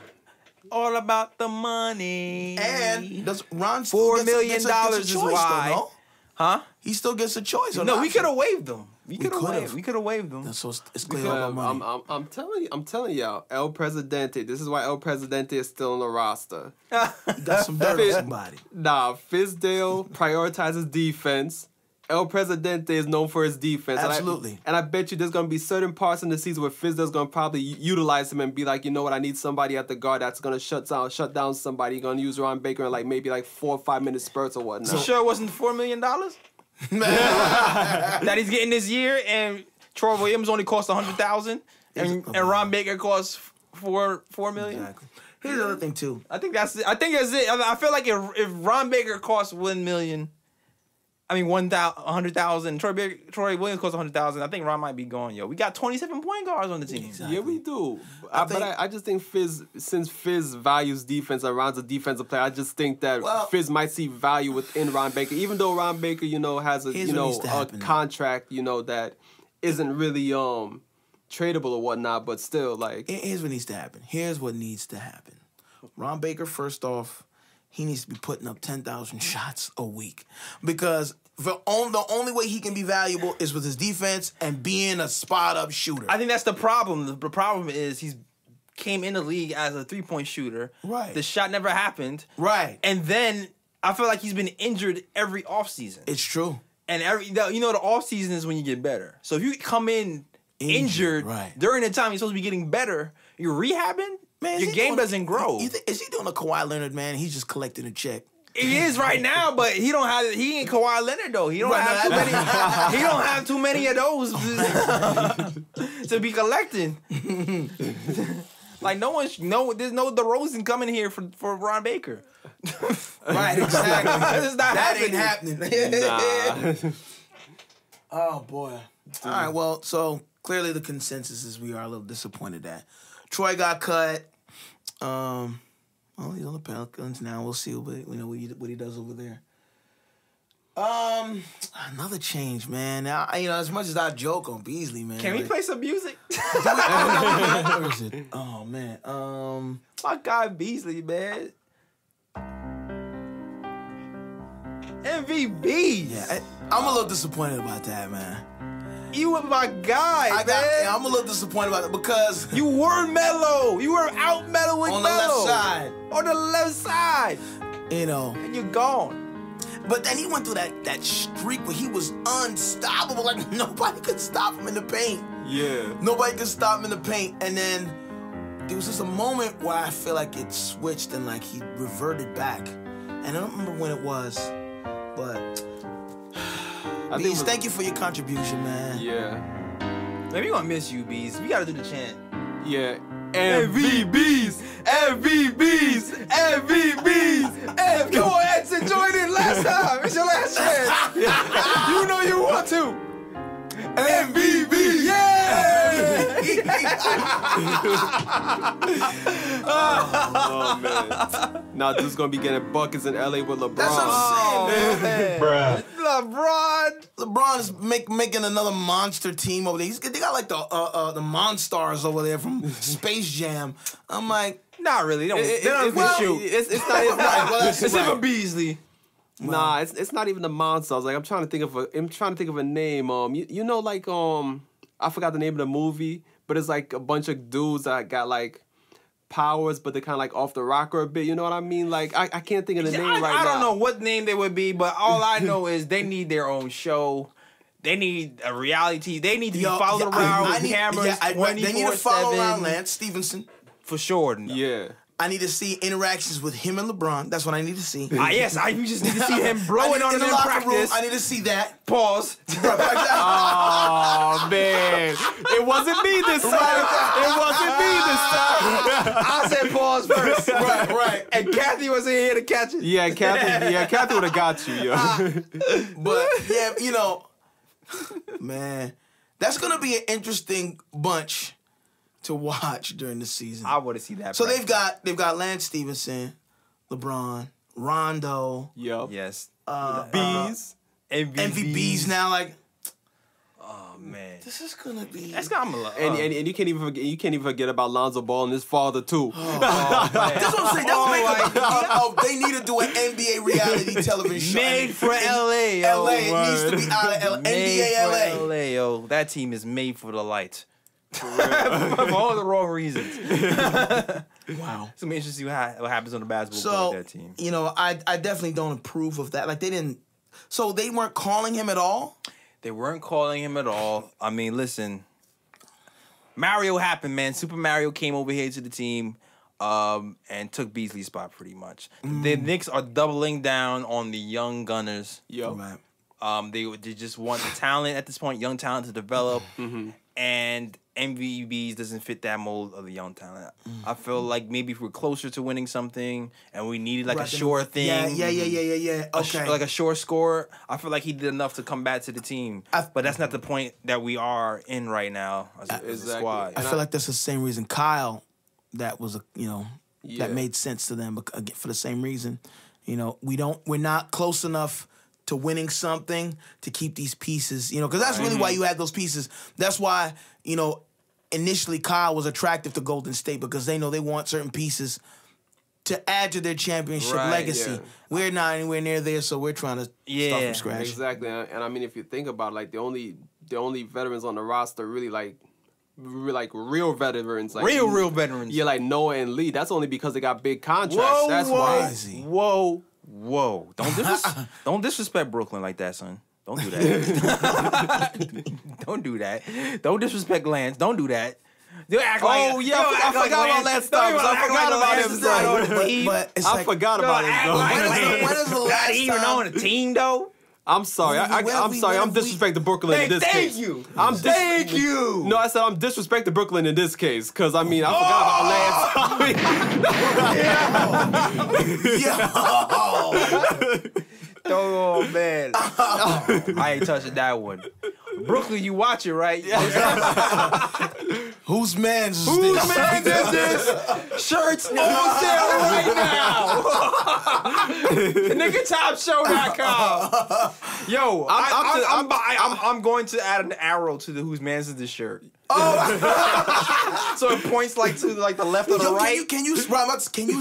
All about the money. And does Ron still $4 gets million a choice, is though, why. no? Huh? He still gets a choice. Or No, not? we could have waived them. We could could've. have. We could have waived them. So it's clear about money. I'm telling y'all, El Presidente. This is why El Presidente is still on the roster. Got some dirt on somebody. Nah, Fizdale prioritizes defense. El Presidente is known for his defense. Absolutely. And I bet you there's going to be certain parts in the season where Fizdale's going to probably utilize him and be like, you know what, I need somebody at the guard that's going to shut down somebody. You're going to use Ron Baker in like maybe like 4 or 5 minute spurts or whatnot. You sure it wasn't $4 million that he's getting this year, and Troy Williams only cost $100,000, and Ron Baker costs $4 million. Exactly. Here's the other thing too. I think that's it. I feel like if Ron Baker costs $1 million, I mean $100,000. Troy Williams costs $100,000. I think Ron might be gone. Yo, we got 27 point guards on the team. Exactly. Yeah, we do. I just think since Fizz values defense and Ron's a defensive player, I just think that Fizz might see value within Ron Baker, even though Ron Baker, has a contract, that isn't really tradable or whatnot, but still like. Here's what needs to happen. Here's what needs to happen. Ron Baker, first off, he needs to be putting up 10,000 shots a week because the only way he can be valuable is with his defense and being a spot-up shooter. I think that's the problem. The problem is he's came in the league as a 3-point shooter. Right. The shot never happened. Right. And then I feel like he's been injured every offseason. It's true. And the offseason is when you get better. So if you come in injured right. during the time you're supposed to be getting better, you're rehabbing, Man, your game doesn't grow. Is he doing a Kawhi Leonard, man? He's just collecting a check. He is right now, but he ain't Kawhi Leonard though. He don't have too many. He don't have too many of those to be collecting. Like there's no DeRozan coming here for Ron Baker. Right, exactly. That ain't happening. Oh boy. All right, well, so clearly the consensus is we are a little disappointed that Troy got cut. Well, he's on the Pelicans now. We'll see what he does over there. Another change, man. Now, as much as I joke on Beasley, man. Can we play some music? Where is it? Oh man. My guy Beasley, man. MVBs. Yeah, I'm a little disappointed about that, man. You were my guy, man. I'm a little disappointed about it because you were mellow. You were out mellowing on the left side. On the left side. You know. And you're gone. But then he went through that streak where he was unstoppable. Like, nobody could stop him in the paint. Yeah. Nobody could stop him in the paint. And then there was just a moment where I feel like it switched and, like, he reverted back. And I don't remember when it was, but Bees, thank you for your contribution, man. Yeah. Man, we gonna miss you, Bees. We gotta do the chant. Yeah. MVBs! MVBs! MVBs! Come on, Edson, join in last time. It's your last chance. You know you want to. MVP! Yeah! Oh, man. Now, dude's gonna be getting buckets in LA with LeBron. That's what I'm saying, man. Bruh. LeBron is making another monster team over there. They got like the Monstars over there from Space Jam. I'm like, not really. They don't shoot. It's not. It's even Beasley. Nah, it's not even the Monsters. Like I'm trying to think of a name. You know, like I forgot the name of the movie, but it's like a bunch of dudes that got like powers, but they're kind of like off the rocker a bit. You know what I mean? Like I can't think of the name right now. I don't know what name they would be, but all I know is they need their own show. They need a reality. They need to be followed around with cameras. They need to follow around Lance Stevenson for sure. Yeah. I need to see interactions with him and LeBron. That's what I need to see. Yes, I just need to see him blowing on in him in locker practice. room. I need to see that. Pause. Oh, man. It wasn't me this time. It wasn't me this time. I said pause first. Right. And Kathy wasn't here to catch it. Yeah, Kathy would have got you, yo. But, yeah, you know, man, that's going to be an interesting bunch to watch during the season. I want to see that. So they've got Lance Stevenson, LeBron, Rondo. Yep. Yes. Bees. MVBs now. Like, oh man, this is gonna be. That's gonna be. And you can't even forget about Lonzo Ball and his father too. That's what I'm saying. They need to do an NBA reality television show. Made for LA. LA. It needs to be out of LA. NBA LA. LA, yo. That team is made for the light. For all the wrong reasons. Wow. It's gonna be interesting to see what happens on the basketball court with that team. You know, I definitely don't approve of that. Like, they didn't. So they weren't calling him at all? They weren't calling him at all. I mean, listen. Mario happened, man. Super Mario came over here to the team and took Beasley's spot pretty much. The Knicks are doubling down on the young gunners. Yo. Right. They just want the talent at this point, young talent to develop. And MVBs doesn't fit that mold of the young talent. I feel like maybe if we're closer to winning something and we needed like a sure thing. Yeah. Okay. Like a sure score, I feel like he did enough to come back to the team. But that's not the point that we are in right now as a squad. I feel like that's the same reason Kyle, that was that made sense to them for the same reason. You know, we're not close enough to winning something to keep these pieces, you know, because that's really why you had those pieces. That's why, you know, initially Kyle was attractive to Golden State because they know they want certain pieces to add to their championship legacy. Yeah. We're not anywhere near there, so we're trying to start from scratch. Exactly, and I mean, if you think about it, like the only veterans on the roster really like real veterans, like real veterans. Yeah, like Noah and Lee. That's only because they got big contracts. That's why. Whoa. Don't disrespect Brooklyn like that, son. Don't do that. Don't do that. Don't disrespect Lance. Don't do that. You act like I forgot about Lance Thomas. I forgot about him. But it's I forgot about him. When is the last time? Even on a team though? I'm sorry. I'm sorry. I'm disrespecting Brooklyn in this case. Thank you. No, I said I'm disrespecting Brooklyn in this case because I mean I forgot about Lance. Oh man, I ain't touching that one. Brooklyn, you watch it, right? Whose man's is Whose this? man's is this? Shirts on sale right now. NiggaTopShow.com. Yo, I'm going to add an arrow to the whose man's is this shirt. So it points like to like the left or the right. Can you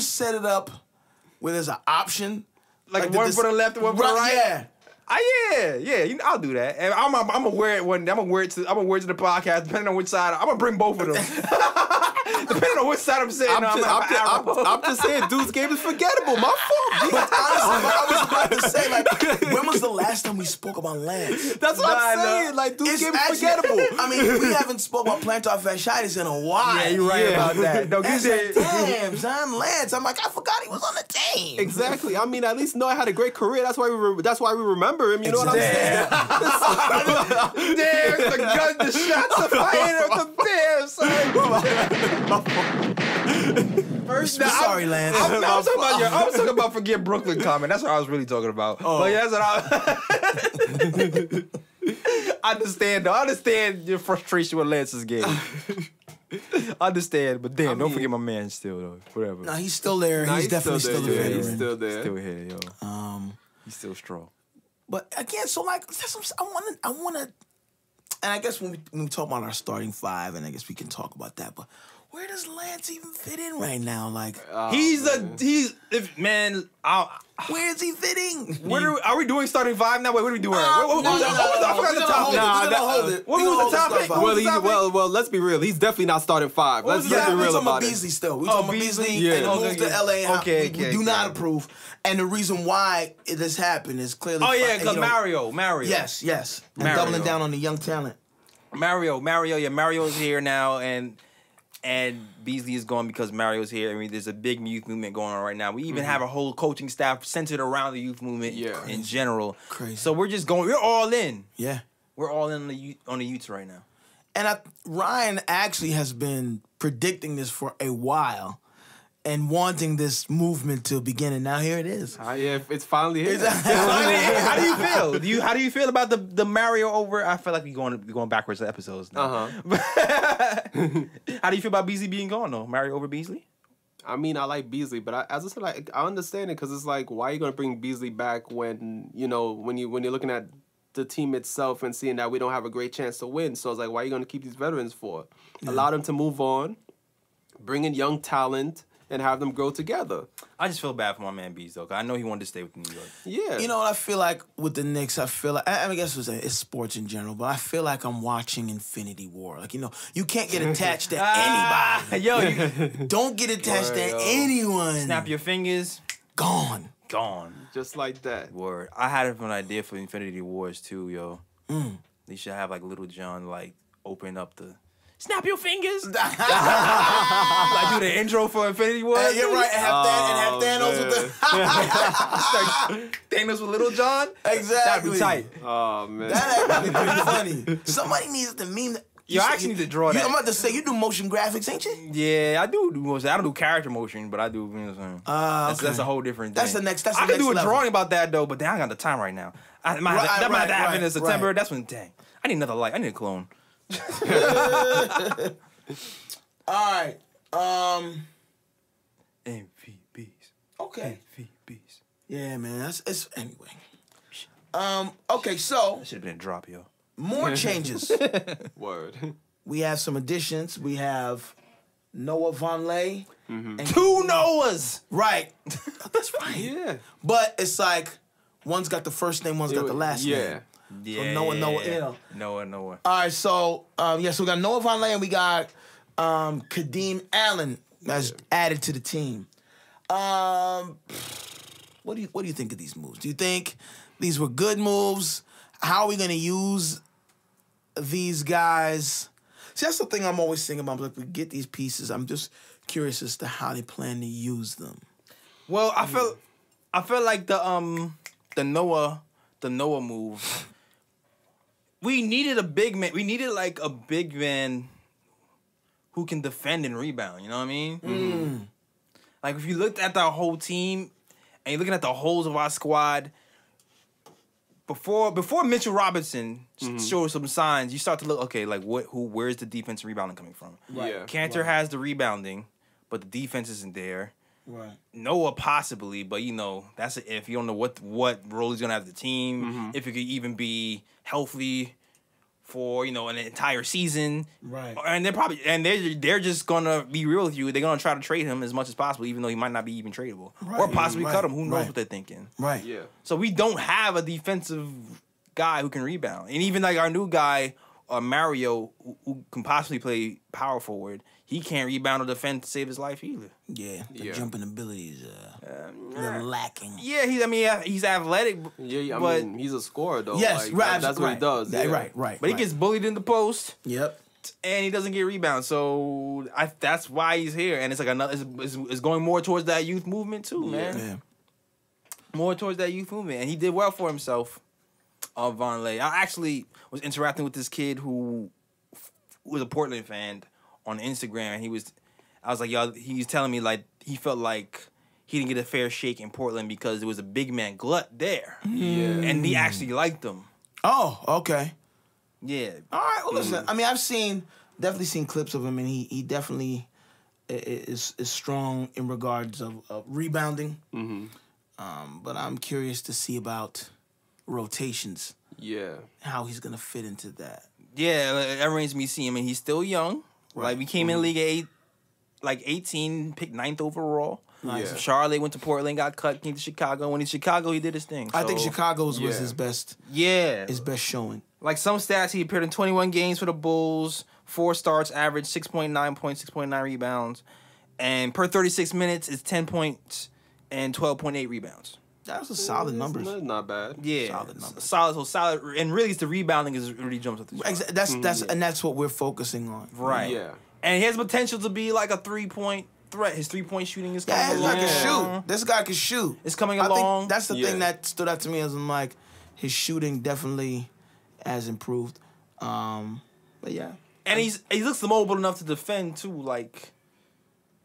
set it up where there's an option? Like one for the left and one for the right? Yeah. Yeah. You know, I'll do that. And I'm gonna wear it one day. I'm gonna wear it to the podcast, depending on which side. I'm gonna bring both of them. Depending on which side I'm sitting on. I'm just saying, dude's game is forgettable. My fault. But honestly, I was about to say, like, when was the last time we spoke about Lance? That's what I'm saying. Like, dude's game is forgettable. I mean, we haven't spoke about Plantar fasciitis in a while. Yeah, you're right about that. No, That's like, damn, son, Lance. I'm like, I forgot he was on the team. Exactly. I mean, at least Noah had a great career. That's why we remember him. You know what I'm saying? Damn, the gun, the shots of fire of the damn son. First, sorry, Lance. I was talking about forget Brooklyn comment. That's what I was really talking about. Oh. But yeah, that's what I understand. I understand your frustration with Lance's game. I understand, but damn, don't forget my man still though. Whatever. Nah, he's still there. He's definitely still there. Yeah, he's still there. Still here, yo. He's still strong. But again, so like, I wanna, and I guess when we talk about our starting five, and I guess we can talk about that. But where does Lance even fit in right now? Like, where is he fitting? Are we doing starting five now? Wait, what are we doing? I forgot the topic. What was the topic? Well, let's be real. He's definitely not starting five. Let's be real about about it. Beasley still. We're talking about Beasley and move to LA. We do not approve. And the reason why this happened is clearly. Oh yeah, because Mario. Yes. And doubling down on the young talent. Mario. Yeah, Mario's here now, and Beasley is gone because Mario's here. I mean, there's a big youth movement going on right now. We even have a whole coaching staff centered around the youth movement in general. Crazy. So we're just going. We're all in. Yeah, we're all in on the youths right now. And Ryan actually has been predicting this for a while and wanting this movement to begin, and now here it is. Yeah, it's finally here. How do you feel? How do you feel about the Mario over? I feel like we're going backwards to episodes now. How do you feel about Beasley being gone though? Mario over Beasley? I mean, I like Beasley, but as I said, like, I understand it because it's like, why are you gonna bring Beasley back when when you're looking at the team itself and seeing that we don't have a great chance to win? So it's like, why are you gonna keep these veterans for? Yeah. Allow them to move on, bring in young talent, and have them grow together. I just feel bad for my man Bees though, because I know he wanted to stay with New York. Yeah. You know what I feel like with the Knicks? I feel like, I guess it's sports in general, but I feel like I'm watching Infinity War. Like, you can't get attached to anybody. Don't get attached to anyone. Snap your fingers. Gone. Just like that. Word. I had an idea for Infinity Wars too, yo. They should have like Little John like open up the snap your fingers. Like do the intro for Infinity Wars. You're right. And have Thanos with the Thanos with Little John. Exactly. That'd be tight. Oh man. That'd actually be pretty funny. Somebody needs to meme that. Yo, I actually need to draw that. I'm about to say, you do motion graphics, ain't you? Yeah, I do motion. I don't do character motion, but I do. You know what I'm saying? That's a whole different thing. That's the next I can do a drawing about that though, but then I got the time right now. That might have to happen in September. That's when. Dang, I need another light. I need a clone. All right. MVPs. Okay. MVPs. Yeah, man. It's anyway. Okay, so That should have been a drop, yo. more changes. Word. We have some additions. We have Noah Vonleh. And Two Noahs. Right. That's right. Yeah. But it's like one's got the first name, one's got the last name. Yeah. Noah, Noah. All right, so so we got Noah Vonleh and we got Kadeem Allen that's added to the team. What do you think of these moves? Do you think these were good moves? How are we gonna use these guys? See, that's the thing I'm always thinking about. Like, we get these pieces. I'm just curious as to how they plan to use them. Well, I feel like the Noah move. We needed a big man. We needed like a big man who can defend and rebound. You know what I mean? Like if you looked at the whole team and you're looking at the holes of our squad. Before Mitchell Robinson showed some signs, you start to look, okay, like where's the defense rebounding coming from? Right. Yeah. Cantor has the rebounding, but the defense isn't there. Right. Noah possibly, but that's an if. You don't know what role he's gonna have the team. If he could even be healthy for an entire season. Right. And they're just gonna be real with you. They're gonna try to trade him as much as possible, even though he might not be even tradable, or possibly cut him. Who knows what they're thinking? Right. Yeah. So we don't have a defensive guy who can rebound, and even like our new guy, Mario, who can possibly play power forward, he can't rebound or defend to save his life either. Yeah. The jumping abilities they're lacking. Yeah, he's athletic. Yeah, but I mean, he's a scorer though. Yes, like, right. That's what he does. That, yeah. Right. But he gets bullied in the post. Yep. And he doesn't get rebounds, so that's why he's here. And it's like it's going more towards that youth movement too, man. Yeah. More towards that youth movement, and he did well for himself. Von Lay. I actually was interacting with this kid who was a Portland fan on Instagram, and I was like, y'all, he was telling me like he felt like he didn't get a fair shake in Portland because there was a big man glut there. Yeah. And he actually liked him. Oh, okay. Yeah. All right. Well, listen. I mean, I've definitely seen clips of him, and he definitely is strong in regards of rebounding. Mm-hmm. But I'm curious to see about rotations. Yeah. How he's gonna fit into that. Yeah, that reminds me see him, and he's still young. Right. Like we came in the league at 18, picked 9th overall. Nice. Yeah. Charlotte went to Portland, got cut, came to Chicago. When he's Chicago, he did his thing. I think Chicago's was yeah. his best. Yeah. His best showing. Like some stats, he appeared in 21 games for the Bulls, 4 starts, average 6.9 points, 6.9 rebounds, and per 36 minutes, it's 10 points and 12.8 rebounds. That was a solid numbers. That's not bad. Yeah, Solid numbers. solid, and really, it's the rebounding is really jumps up the chart. That's what we're focusing on. Right. Yeah. And he has potential to be like a 3-point threat. His 3-point shooting is coming Yeah, this along. guy can shoot. This guy can shoot. It's coming I along. think that's the thing that stood out to me as I'm like, his shooting definitely has improved. But yeah. And he looks mobile enough to defend too. Like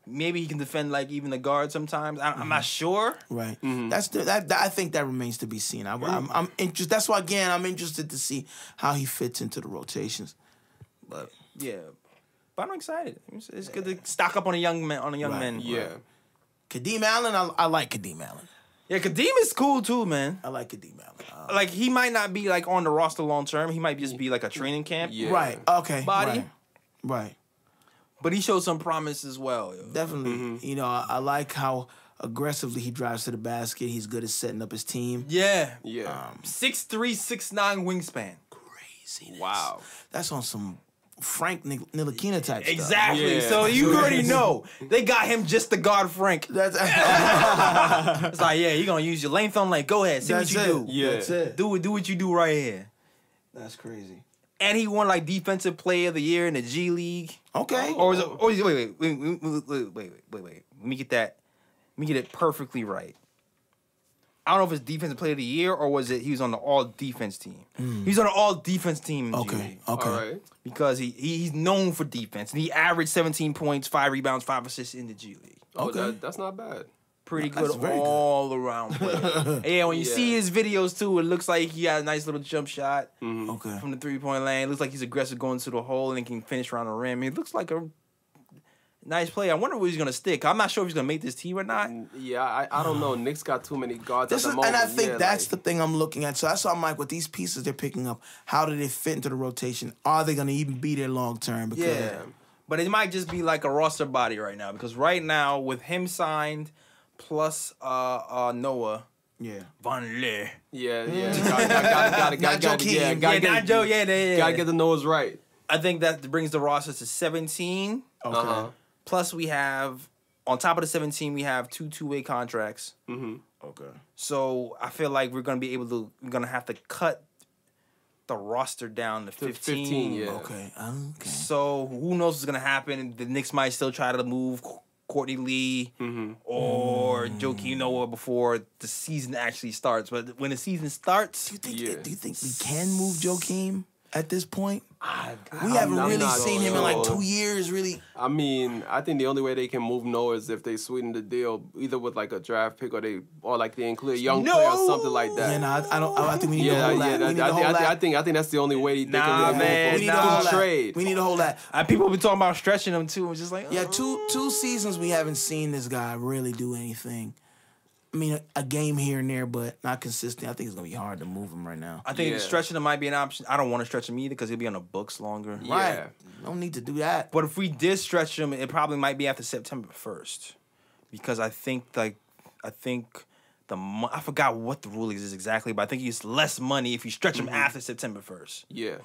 maybe he can defend like even the guard sometimes. I'm not sure. Right. That I think that remains to be seen. I'm interested. That's why again I'm interested to see how he fits into the rotations. But yeah. But I'm excited. It's good to stock up on a young man. Yeah. Kadeem Allen, I like Kadeem Allen. Yeah, Kadeem is cool too, man. I like Kadeem Allen. Like he might not be like on the roster long term. He might just be like a training camp. Yeah. Right. Okay. Body. Right. But he showed some promise as well. Yo. Definitely. You know, I like how aggressively he drives to the basket. He's good at setting up his team. Yeah. Yeah. 6'3", 6'9" wingspan. Craziness. Wow. That's on some Frank Ntilikina type stuff. Exactly. Yeah. So you already know they got him just to guard Frank. That's It's like, yeah, you're gonna use your length on like, go ahead, see what you do. Yeah. That's it. Do what you do right here. That's crazy. And he won like Defensive Player of the Year in the G League. Okay. Or is it? Or is it wait. Let me get that. Let me get it perfectly right. I don't know if it's Defensive Player of the Year or was it he was on the All Defense team. He's on the All Defense team in the G Okay. League. Okay. All right. Because he's known for defense. And he averaged 17 points, 5 rebounds, 5 assists in the G League. Oh, Okay. that's not bad. Pretty That's good very good. all around player. Yeah, when you see his videos too, it looks like he got a nice little jump shot Okay. from the 3-point lane. It looks like he's aggressive going to the hole and can finish around the rim. He looks like a nice player. I wonder where he's gonna stick. I'm not sure if he's gonna make this team or not. Yeah, I don't know. Knicks got too many guards This at is, the moment. and I think Yeah, that's like, the thing I'm looking at. So that's why I'm like, with these pieces they're picking up, how do they fit into the rotation? Are they going to even be there long term? Because Yeah. But it might just be like a roster body right now. Because right now, with him signed plus Noah, Von Lay. Yeah. Gotta Not Joakim. Not Joe. Yeah. Gotta get the nose right. I think that brings the roster to 17. Okay. Uh-huh. Plus, we have, on top of the 17, we have 2 two-way contracts. Okay. So I feel like we're going to have to cut the roster down to 15. 15, yeah. Okay. So who knows what's going to happen. The Knicks might still try to move Courtney Lee or Joakim Noah before the season actually starts. But when the season starts, Do you think? Yeah. Do you think we can move Joakim at this point? We I'm haven't really not seen him in like sure. 2 years. Really. I mean, I think the only way they can move Noah is if they sweeten the deal, either with like a draft pick or they include a young player or something like that. Yeah, no, I don't. I think we need to hold that. We need to hold that. I think that's the only way they Nah, can man. We need to hold that. trade. We need to hold that. people have been talking about stretching him too. It's just like, Yeah, two seasons we haven't seen this guy really do anything I mean, a game here and there, but not consistent. I think it's going to be hard to move him right now. I think stretching him might be an option. I don't want to stretch him either because he'll be on the books longer. Right. Yeah. No need to do that. But if we did stretch him, it probably might be after September 1st. Because I think I forgot what the rule is exactly, but I think it's less money if you stretch him after September 1st. Yeah.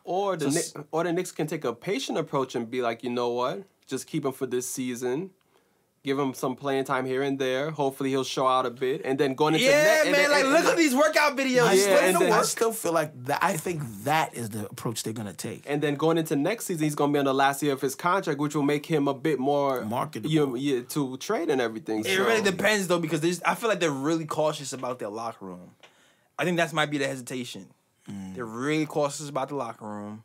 Or the Knicks can take a patient approach and be like, you know what? Just keep him for this season. Give him some playing time here and there. Hopefully he'll show out a bit, and then going into look at these workout videos. I still feel like that. I think that is the approach they're gonna take. And then going into next season, he's gonna be on the last year of his contract, which will make him a bit more marketable, to trade and everything. It really depends though, because I feel like they're really cautious about their locker room. I think that might be the hesitation. They're really cautious about the locker room.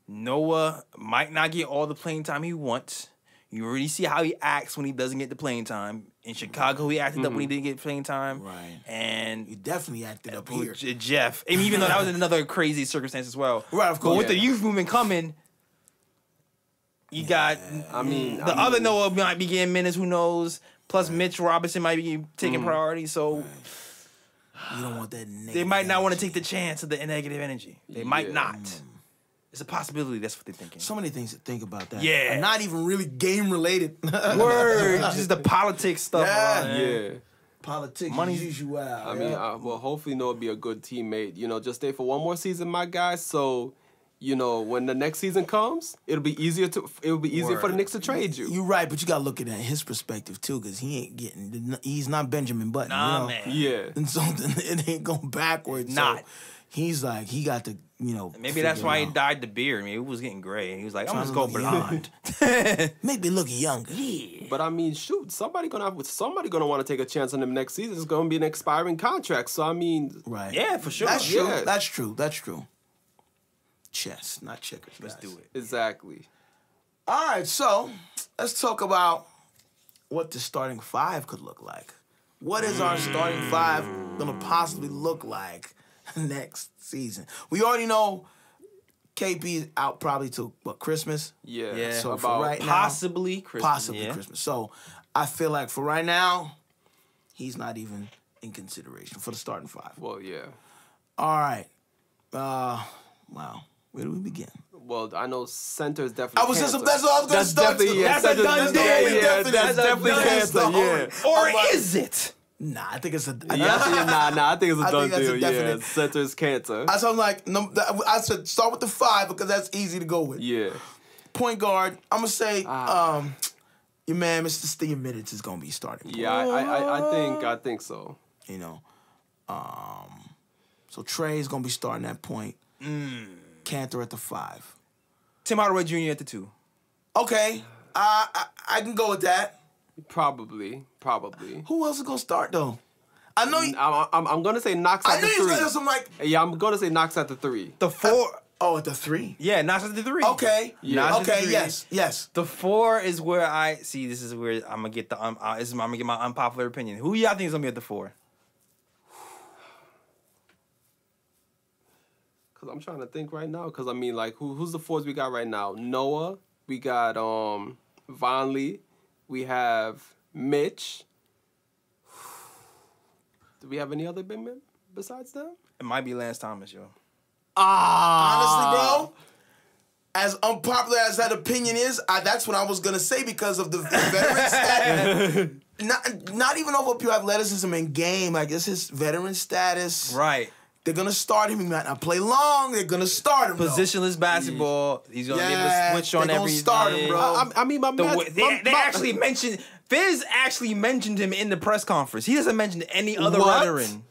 Noah might not get all the playing time he wants. You already see how he acts when he doesn't get the playing time. In Chicago, he acted up when he didn't get playing time. Right. And he definitely acted up here. Jeff. I mean, even though that was another crazy circumstance as well. Right, of course. But with the youth movement coming, you got other Noah might be getting minutes, who knows. Plus Mitch Robinson might be taking priority. So you don't want that negative they might not want to take the chance of the negative energy. They might not. It's a possibility. That's what they're thinking. So many things to think about that. Yeah. And not even really game related. Word. Just the politics stuff. Yeah. Politics Money. usual. I mean, well, hopefully Noah will be a good teammate. You know, just stay for one more season, my guys. So, you know, when the next season comes, it'll be easier for the Knicks to trade you. You're right, but you gotta look at his perspective too, because he's not Benjamin Button. Nah, man. Yeah. And so it ain't going backwards. Not. So he's like, he got to, maybe that's why he dyed the beard. I mean, it was getting gray. And he was like, I'm just go blonde. Make me look younger. Yeah. But I mean, shoot, somebody gonna want to take a chance on him next season. It's gonna be an expiring contract. So I mean, right? Yeah, for sure. That's true. Yeah. That's true. That's true. Chess, not checkers. Let's do it. Exactly. All right, so let's talk about what the starting five could look like. What is our starting five gonna possibly look like next season? We already know KP is out probably till Christmas. Yeah. So about for right now, Possibly Christmas. Christmas. So I feel like for right now, he's not even in consideration for the starting five. Well, yeah. All right. Wow. Where do we begin? Well, I know center is definitely. That's what I was gonna start. That's a done deal. That's definitely cancer. Yeah. Or is it? Nah, I think it's a. Nah. I think it's a done deal. Definite. Yeah, center is cancer. So I'm like, no, I said start with the five because that's easy to go with. Yeah. Point guard, I'm gonna say, your man, Mr. Steve Middleton is gonna be starting. Yeah, I think so. So Trey's gonna be starting at point. Cantor at the 5. Tim Hardaway Jr. at the 2. Okay, I can go with that. Probably. Who else is gonna start though? I know. I'm gonna say Knox at the 3. I knew you was gonna like. Yeah, I'm gonna say Knox at the 3. The 4. At the 3. Yeah, Knox at the 3. Okay. Yeah. Knox at the 3. Yes. The 4 is where I see. This is where I'm gonna get I'm gonna get my unpopular opinion. Who y'all think is gonna be at the 4? Cause I'm trying to think right now. Cause I mean, like, who's the 4s we got right now? Noah. We got Vonleh. We have Mitch. Do we have any other big men besides them? It might be Lance Thomas, yo. Honestly, bro, as unpopular as that opinion is, that's what I was gonna say because of the veteran status. Not even over pure athleticism in game. Like, it's his veteran status. Right. They're gonna start him. He might not play long. They're gonna start him. Positionless basketball. He's gonna be able to switch on everything. Start him, bro. I mean, They actually mentioned Fizz actually mentioned him in the press conference. He doesn't mention any other veteran.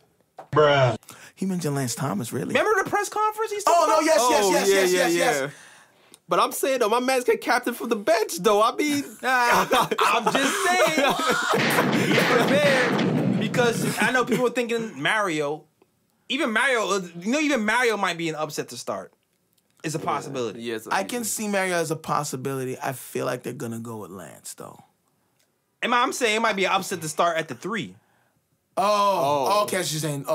Bruh. He mentioned Lance Thomas, really. Remember the press conference? Yes. But I'm saying though, my man's get captain from the bench though. I mean, I'm just saying. He's prepared because I know people are thinking Mario. Even Mario might be an upset to start. It's a possibility. Yes, I can see Mario as a possibility. I feel like they're gonna go with Lance though. I'm saying it might be an upset to start at the 3. Oh, Okay, she's saying,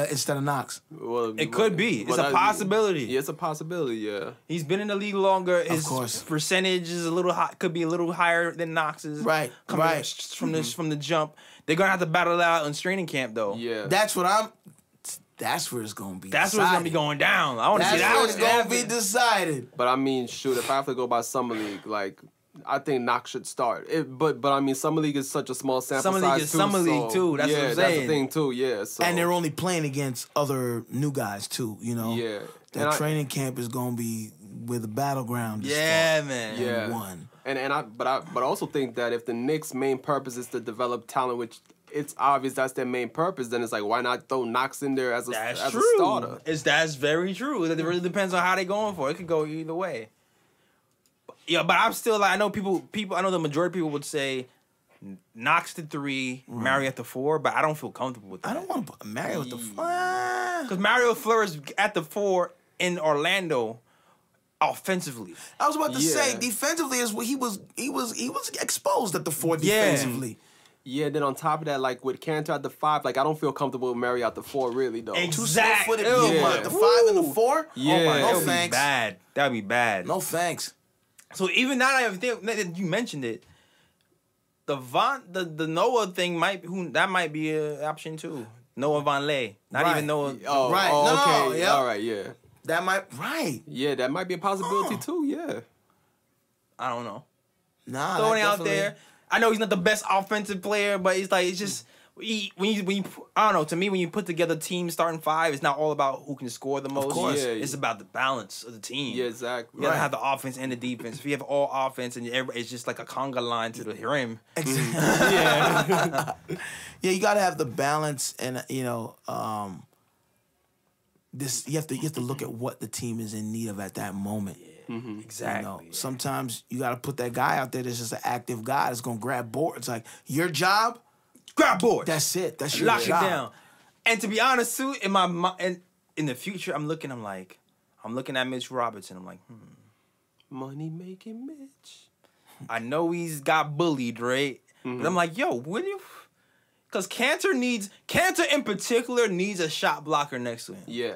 instead of Knox. Well, It could be. It's a possibility. Yeah, it's a possibility. Yeah. He's been in the league longer. His course. percentage is a little high, could be a little higher than Knox's. Right, Coming right. from the jump. They're gonna have to battle it out in training camp though. Yeah. That's where it's gonna be. That's where it's gonna be going down. I want to see That's that. where it's gonna be decided. But I mean, shoot, if I have to go by Summer League, like, I think Knox should start. But I mean, Summer League is such a small sample Summer League size is too. Summer League, so, too. That's yeah, what I'm that's saying. the thing too. Yeah. So. And they're only playing against other new guys too. You know. Yeah. That training camp is gonna be where the battleground is. Yeah, fought man. and Yeah. won. But I also think that if the Knicks' main purpose is to develop talent, which it's obvious that's their main purpose, then it's like, why not throw Knox in there as a starter? That's very true. It really depends on how they going for it. It could go either way. Yeah, but I'm still like, I know I know the majority of people would say Knox to 3, Mario at the 4, but I don't feel comfortable with that. I don't want to put Mario at the Because Mario flourished at the 4 in Orlando offensively. I was about to Yeah. say defensively is what he was exposed at the 4 defensively. Yeah, then on top of that, like with Cantor at the 5, like I don't feel comfortable with Murray at the 4 really though. Exactly. Two slow-footed people at the 5 and the 4? Yeah. Oh my, That no would Be thanks. bad. That would be bad. No thanks. So even now that you mentioned it, the Noah thing might be an option too. Noah Vonleh, not Right. even Noah. Oh, Right. Oh, No, okay. yep. All right. Yeah. That might Yeah, that might be a possibility too. Yeah. I don't know. nah Throwing that out there. I know he's not the best offensive player, but it's just when you I don't know. To me, when you put together team starting 5, it's not all about who can score the most. course. Yeah. It's about the balance of the team. Yeah. Exactly. You gotta have the offense and the defense. If you have all offense and it's just like a conga line to the rim. Yeah. Yeah, you got to have the balance, and this you have to look at what the team is in need of at that moment. Exactly. Sometimes you got to put that guy out there that's just an active guy that's gonna grab boards. Like your job, Grab board. that's it. That's your Lock job. it down. And to be honest, too, in my mind, in the future, I'm looking at Mitch Robertson. I'm like, Money making Mitch. I know he's got bullied, right? But I'm like, yo, when you, because Cantor in particular needs a shot blocker next to him. Yeah.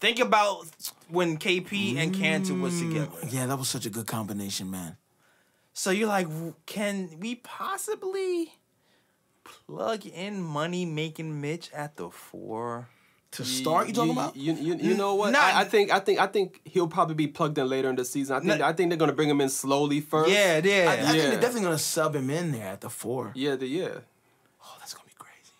Think about when KP and Cantor was together. Yeah, that was such a good combination, man. So you're like, can we possibly plug in money making Mitch at the 4? To start, you talking about? You know what? Not- I think he'll probably be plugged in later in the season. I think they're gonna bring him in slowly first. Yeah. I think Yeah. they're definitely gonna sub him in there at the 4. Yeah. Oh, that's gonna be crazy.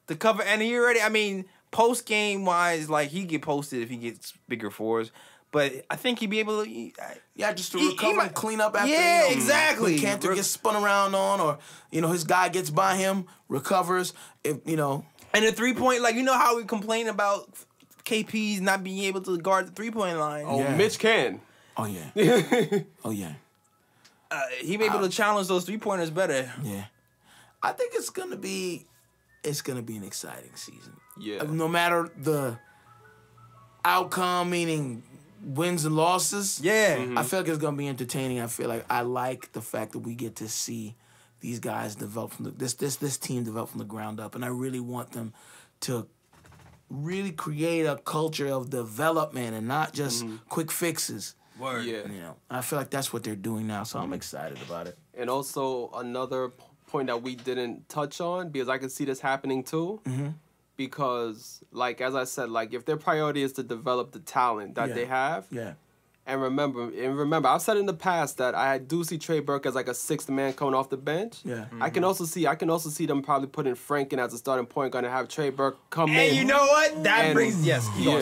To cover, and he already, I mean, post game wise, like he get posted if he gets bigger 4s. But I think he'd be able to. Yeah, just to He recover might- and clean up after. Yeah, exactly. When Cantor gets spun around on, or his guy gets by him, recovers. If And the 3-point, like, you know how we complain about KP's not being able to guard the 3-point line. Oh, Yeah. Mitch can. Oh yeah. Oh yeah. He be able to challenge those 3-pointers better. Yeah. I think it's gonna be an exciting season. Yeah. No matter the outcome, meaning wins and losses. Yeah. I feel like it's gonna be entertaining. I like the fact that we get to see these guys develop from this team develop from the ground up, and I really want them to really create a culture of development and not just quick fixes. Word. Yeah. I feel like that's what they're doing now, so I'm excited about it. And also another point that we didn't touch on, because I can see this happening too. Because, like, as I said, like, if their priority is to develop the talent that they have, Yeah. and remember, I've said in the past that I do see Trey Burke as like a 6th man coming off the bench. Yeah. I can also see them probably putting Frank in as a starting point guard and have Trey Burke come in. And you know what? That And- brings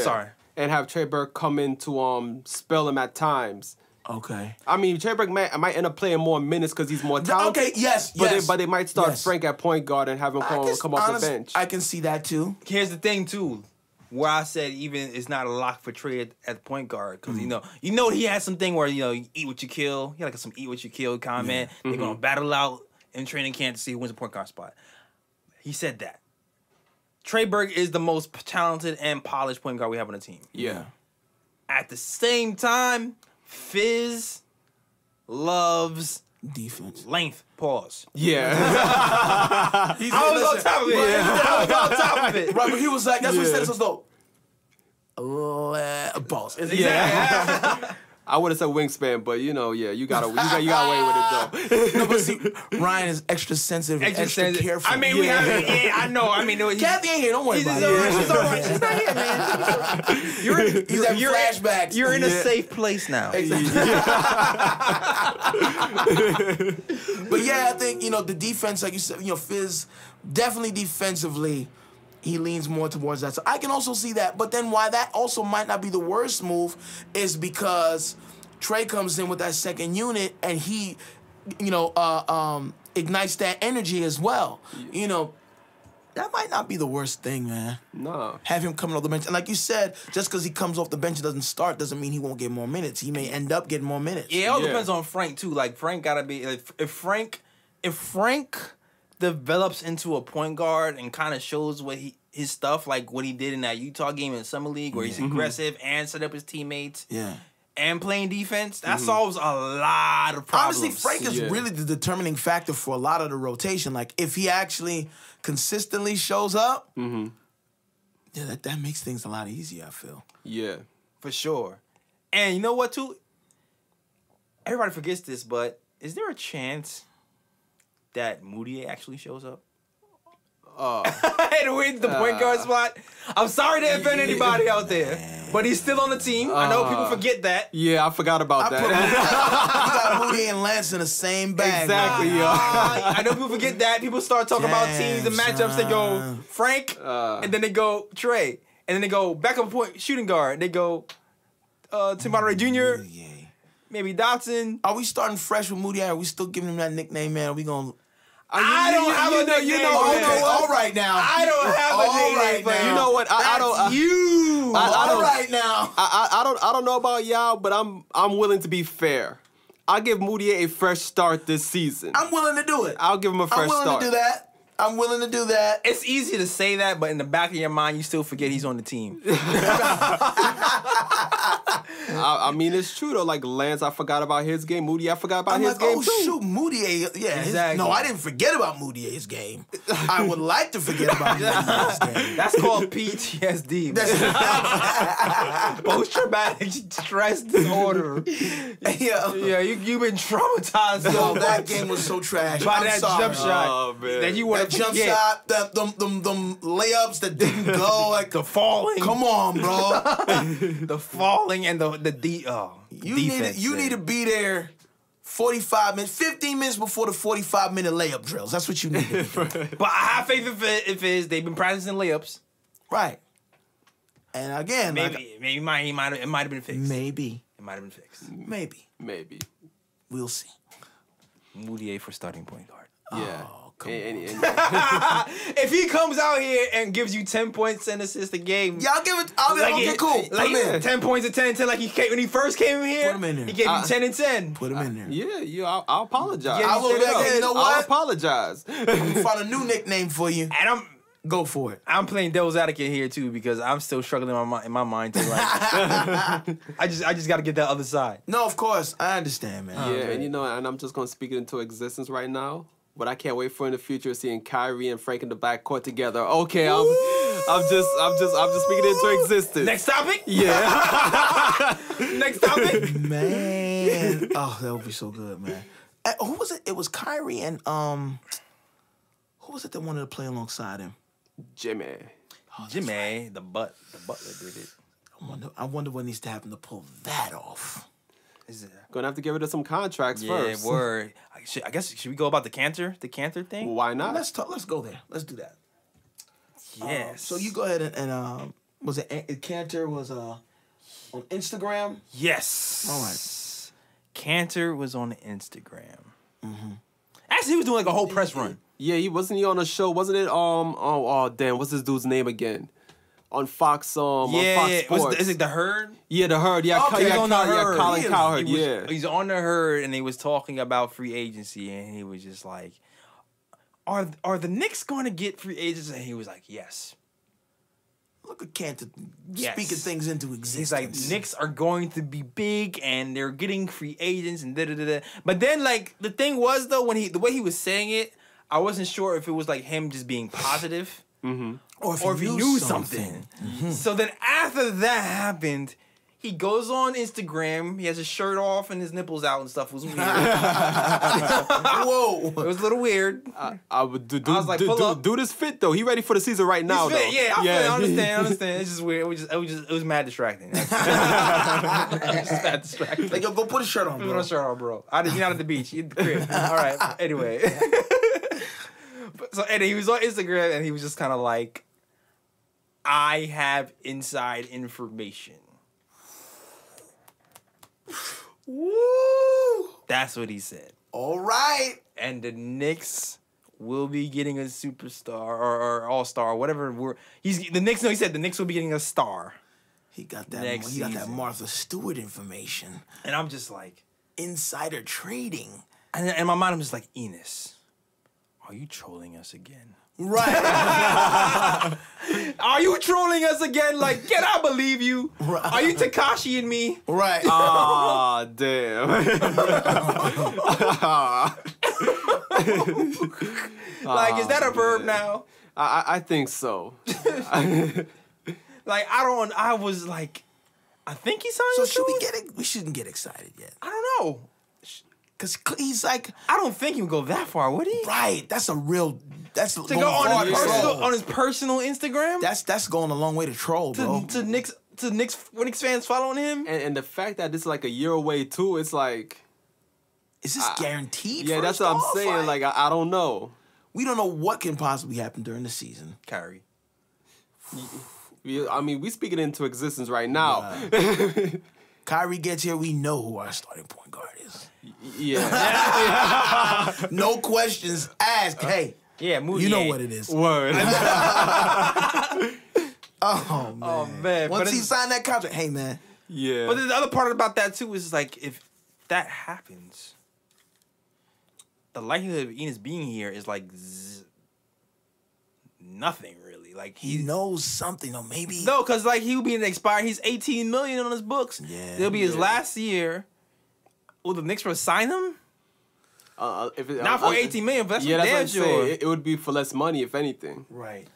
sorry. And have Trey Burke come in to spell him at times. Okay. I mean, Trey Burke might end up playing more minutes because he's more talented. Okay. Yes. But yes. they might start Yes. Frank at point guard and have him come off the bench. I can see that too. Here's the thing too, where I said even it's not a lock for Trey at point guard because you know he had something where you eat what you kill. He had like some eat what you kill comment. They're gonna battle out in training camp to see who wins the point guard spot. He said that Trey Burke is the most talented and polished point guard we have on the team. Yeah. At the same time, Fizz loves Defense. length. Pause. Yeah. I was on top of it. I it. Right, but he was like, that's what he said. Yeah. So though. Pause. Yeah. I would have said wingspan, but you got away with it though. No, but see, Ryan is extra sensitive and extra careful. I mean, we have it. Yeah, I know. I mean, Kathy ain't here. Don't worry about it. She's all right. She's not here, man. He's having flashbacks. You're in a safe place now. Exactly. But yeah, I think, the defense, like you said, Fizz, definitely defensively, he leans more towards that. So I can also see that. But then why that also might not be the worst move is because Trey comes in with that second unit and he, ignites that energy as well. That might not be the worst thing, man. No. Have him coming off the bench. And like you said, just because he comes off the bench and doesn't start doesn't mean he won't get more minutes. He may end up getting more minutes. Yeah, it all depends on Frank, too. Like, Frank got to be... Like, if Frank develops into a point guard and kind of shows what his stuff, like what he did in that Utah game in Summer League, where he's aggressive and set up his teammates, and playing defense, that solves a lot of problems. Honestly, Frank is really the determining factor for a lot of the rotation. Like, if he actually consistently shows up, that makes things a lot easier, I feel. Yeah. For sure. And you know what, too? Everybody forgets this, but is there a chance that Moutier actually shows up? And wins the point guard spot. I'm sorry to offend anybody out there, but he's still on the team. I know people forget that. Yeah, I forgot about that. You got Moutier and Lance in the same bag. Exactly, I know people forget that. People start talking about teams and matchups. They go Frank, and then they go Trey, and then they go backup point shooting guard. They go Tim Hardaway Jr., maybe Dotson. Are we starting fresh with Moutier? Are we still giving him that nickname, man? Are we going to... I don't have a nickname. All right now. I don't have a nickname. Right now. You know what? I don't. All right now. I don't know about y'all, but I'm willing to be fair. I'll give Moutier a fresh start this season. I'm willing to do it. I'll give him a fresh start. I'm willing to do that. I'm willing to do that. It's easy to say that, but in the back of your mind, you still forget he's on the team. I mean, it's true, though. Like, Lance, I forgot about his game. Moutier, I forgot about his game, too. Shoot, Moutier. Yeah, exactly. No, I didn't forget about Moutier's game. I would like to forget about Moutier's game. That's called PTSD. Post-traumatic stress disorder. Yeah, you've been traumatized. Yo, that game was so trash. By that jump shot. Oh, man. That you want That jump shot, them layups that didn't go, like the falling. Come on, bro. The falling and the defense. You need to be there 45 minutes, 15 minutes before the 45-minute layup drills. That's what you need to do. But I have faith if it's they've been practicing layups. Right. And again, it might have been fixed. Maybe. It might have been fixed. Maybe. We'll see. Moutier for starting point guard. Yeah. Oh, come on. If he comes out here and gives you 10 points and assists a game, Yeah, I'll give it. Okay, cool. Put Like him in. 10 points and 10 and 10, like when he first came in here. Put him in there. He gave you 10 and 10. Put him in there. Yeah, I'll apologize. Yeah, I will. You know I'll what? apologize. I'm gonna find a new nickname for you. And Go for it. I'm playing devil's advocate here too because I'm still struggling in my mind to like. I just got to get that other side. No, of course. I understand, man. Yeah, and and I'm just gonna speak it into existence right now. What I can't wait for in the future is seeing Kyrie and Frank in the backcourt together. Okay, I'm just speaking it into existence. Next topic? Yeah. Next topic? Man. Oh, that would be so good, man. Who was it? It was Kyrie and who was it that wanted to play alongside him? Jimmy, the butler did it. I wonder what needs to happen to pull that off. gonna have to get rid of some contracts first. Yeah, word. I guess should we go about the Cantor thing? Why not? Let's go there. Let's do that. Yes. So you go ahead and was it Cantor was on Instagram? Yes. All right. Cantor was on Instagram. Mm-hmm. Actually, he was doing like a whole press run. Yeah, wasn't he on a show? Wasn't it oh damn, what's this dude's name again? On Fox on Fox Sports. Is it The Herd? Yeah, The Herd. Yeah, Okay, yeah, on The Herd. Colin Cowherd. Yeah, He's on The Herd, and he was talking about free agency, and he was just like, "Are the Knicks going to get free agents?" And he was like, "Yes." Look at Cantor Yes. speaking things into existence. He's like, Knicks are going to be big, and they're getting free agents, and da-da-da-da. But then, like, the thing was, though, the way he was saying it, I wasn't sure if it was, like, him just being positive, or if he you knew something. So then after that happened, he goes on Instagram. He has his shirt off and his nipples out and stuff. It was weird. Whoa. It was a little weird. I would do I was like, pull up. do this fit though. He ready for the season right now though. Yeah, I understand. It's just weird. It was mad distracting. It was just mad distracting. Like, yo, go put a shirt on, bro. Put a shirt on, bro. You're not at the beach. You're at the crib. All right. Anyway. And he was on Instagram and he was just kind of like, I have inside information. Woo! That's what he said. All right. And the Knicks will be getting a superstar or all-star, whatever. The Knicks know he said the Knicks will be getting a star. He got that. Next He got that season. Martha Stewart information. And I'm just like, Insider trading. and in my mind, I'm just like, Enos, are you trolling us again? Right. Are you trolling us again? Like, can I believe you? Right. Are you Tekashi and me? Right. Ah, damn. Like, is that a verb now? I think so. Like, I was like, I think he's signed. So with should we Truth? get it? We shouldn't get excited yet. I don't know. Because he's like, I don't think he would go that far, would he? right, that's a real, that's To go on his personal Instagram? That's going a long way to troll, bro. to Knicks fans following him? And the fact that this is like a year away too, it's like, Is this guaranteed? yeah, that's first what I'm off? saying. Like I don't know. We don't know what can possibly happen during the season. Kyrie. I mean, we speak it into existence right now. Kyrie gets here, we know who our starting point guard is. Yeah. No questions asked. Hey, Yeah, Moody. you know what it is. Word. Oh, man. Oh, man. Once But he it's- signed that contract, hey, man. Yeah. But the other part about that, too, is like, if that happens, the likelihood of Enos being here is like nothing, really. Like, He knows something, or maybe. No, because like he would be an expired. He's $18 million on his books. Yeah. It'll be his last year. Will the Knicks sign him? If it, Not for $18 million, but that's yeah, for that's what damn I'm sure. saying. It would be for less money, if anything. Right.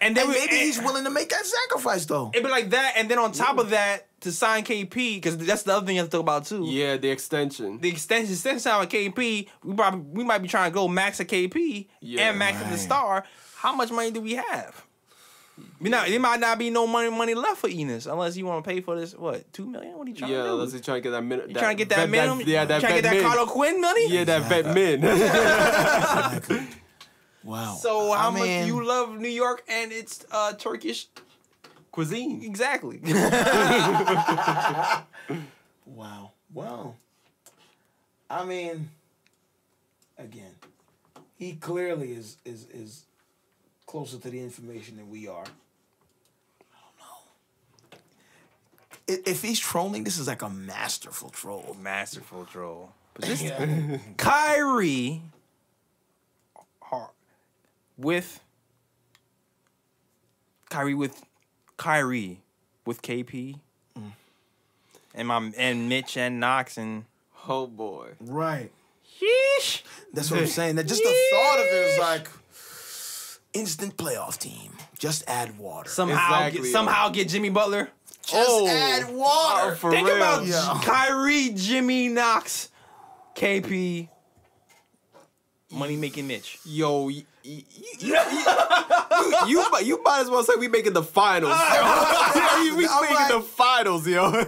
And then And maybe he's willing to make that sacrifice, though. It'd be like that, and then on top of that, to sign KP, because that's the other thing you have to talk about too. Yeah, the extension. The extension with KP, we might be trying to go max at KP and max at the Right. star. How much money do we have? There might not be no money left for Enos unless you want to pay for this. What, $2 million? What are you trying to do? Unless he's trying to get that minute. You trying to get that minimum? Yeah, that trying to vet get that min. Carlo Quinn money? Yeah, that vet min. Exactly. Wow. So how much mean, do you love New York and its Turkish Cuisine. Exactly. Wow. Well, I mean, again, he clearly is closer to the information than we are. I don't know. If he's trolling, this is like a masterful troll. Masterful troll. But this Kyrie with KP and Mitch and Knox and Oh boy. Right. sheesh. That's what I'm saying. That just the thought of it is like instant playoff team. Just add water. Somehow get Jimmy Butler. Just add water. For Think real. about Yeah. Kyrie, Jimmy, Knox, KP, money making Mitch. Yo, you might as well say we making the finals. we making the finals, yo.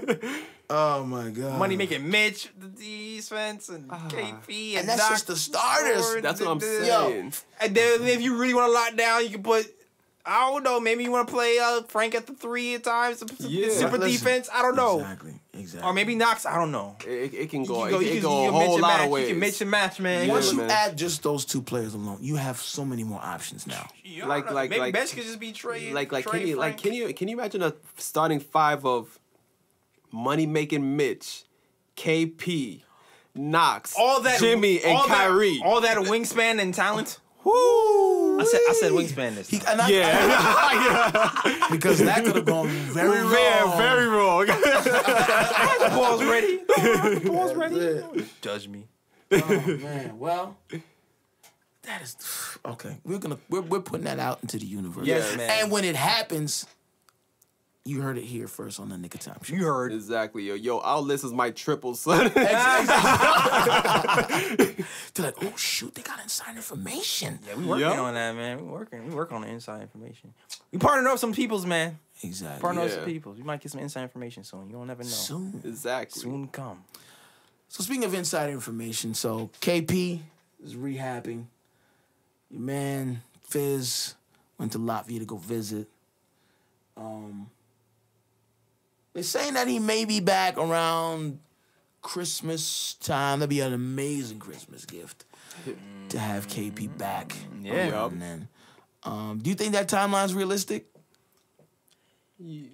Oh my god. Money making Mitch, the defense, and KP, And that's Knox, just the starters. scoring, That's what I'm Yo. saying. And then if you really want to lock down, you can put, I don't know, maybe you want to play Frank at the 3 at times, Yeah. super Listen, defense, I don't know. Exactly. Or maybe Knox, I don't know. It can go. You It can go a mix whole and lot match. of ways. You can mix and match, man. Once you man. add just those two players alone, you have so many more options now. Maybe bench could just be Trey. Can you imagine a starting five of money making Mitch, KP, Knox, Jimmy, and Kyrie? All that wingspan and talent. Woo! I said wingspan this time. Yeah. Because that could have gone very wrong. Yeah, very wrong. The ball's ready. The ball's ready. That's it. Judge me. Oh man, well, That is okay. We're putting that out into the universe. Yes, man. And when it happens, you heard it here first on the Nick of Time Show. You heard. Exactly, yo. Our listeners might triple, son. They're like, oh shoot, they got inside information. Yeah, we working on that, man. We work on the inside information. We partnered up with some peoples, man. Exactly. Partner up with some peoples. We might get some inside information soon. You don't never know. Soon. Exactly. Soon come. So speaking of inside information, so KP is rehabbing. Your man Fizz went to Latvia to go visit. They're saying that he may be back around Christmas time. That'd be an amazing Christmas gift to have KP back. Yeah. around then. Do you think that timeline's realistic?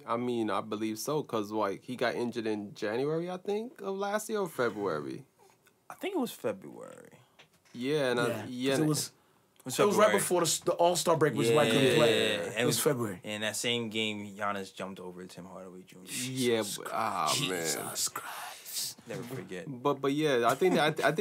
I mean, I believe so, because, like, he got injured in January, I think, of last year, or February. I think it was February. Yeah, and 'Cause it was February. right before the All-Star break, which is why he couldn't play. Yeah. It was February. In that same game, Giannis jumped over Tim Hardaway Jr. Yeah, but, man. Jesus Christ. Never forget. But yeah, I think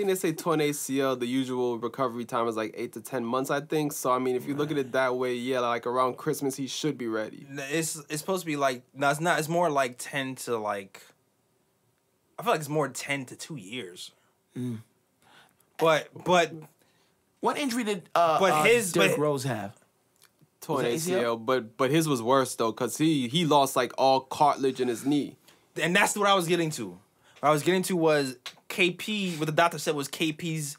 they say torn ACL, the usual recovery time is like 8 to 10 months, I think. So I mean, if you look at it that way, yeah, like around Christmas he should be ready. It's supposed to be like no, it's not. It's more like 10 to like. I feel like it's more 10 to 2 years. But What injury did Derrick Rose have? Torn Was it ACL? ACL, but his was worse though, cause he lost like all cartilage in his knee. and that's what I was getting to. What I was getting to was KP. What the doctor said was KP's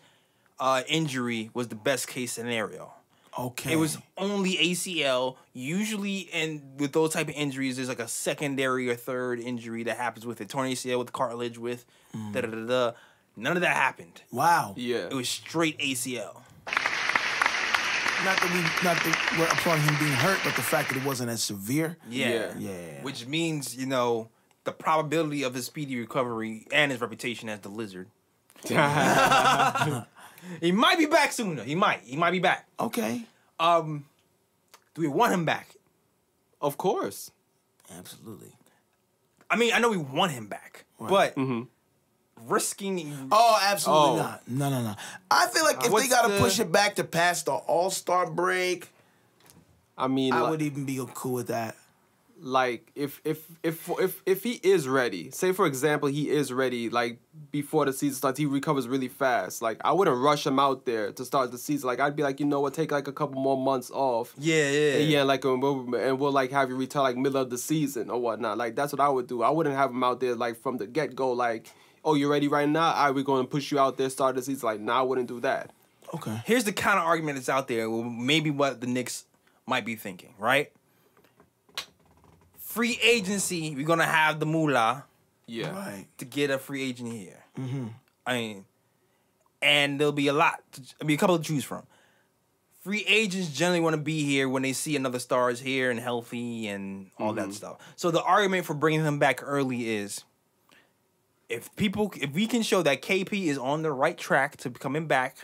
injury was the best case scenario. Okay. It was only ACL. Usually, with those type of injuries, there's like a secondary or third injury that happens with it. Torn ACL with cartilage with da-da-da-da. None of that happened. Wow. Yeah. It was straight ACL. Not that we're applauding him being hurt, but the fact that it wasn't as severe. Yeah. Yeah. Which means, the probability of his speedy recovery and his reputation as the lizard. He might be back sooner. He might be back. Okay. Do we want him back? Of course. Absolutely. I mean, I know we want him back, but risking. Oh, absolutely not. No. I feel like if they got to push it back to past the All-Star break, I mean, I would even be cool with that. Like if he is ready, say for example he is ready, like before the season starts, he recovers really fast. Like I wouldn't rush him out there to start the season. Like I'd be like, you know what, take like a couple more months off. Yeah. Like and we'll like have you retire like middle of the season or whatnot. Like that's what I would do. I wouldn't have him out there like from the get go. Like, oh, you're ready right now? All right, we're going to push you out there, start the season. Like, nah, I wouldn't do that. Okay. Here's the kind of argument that's out there. Well, maybe what the Knicks might be thinking, right? Free agency, we're gonna have the moolah Yeah. Right. to get a free agent here. I mean, and there'll be a couple to choose from. Free agents generally want to be here when they see another star is here and healthy and all that stuff. So the argument for bringing him back early is, if we can show that KP is on the right track to coming back,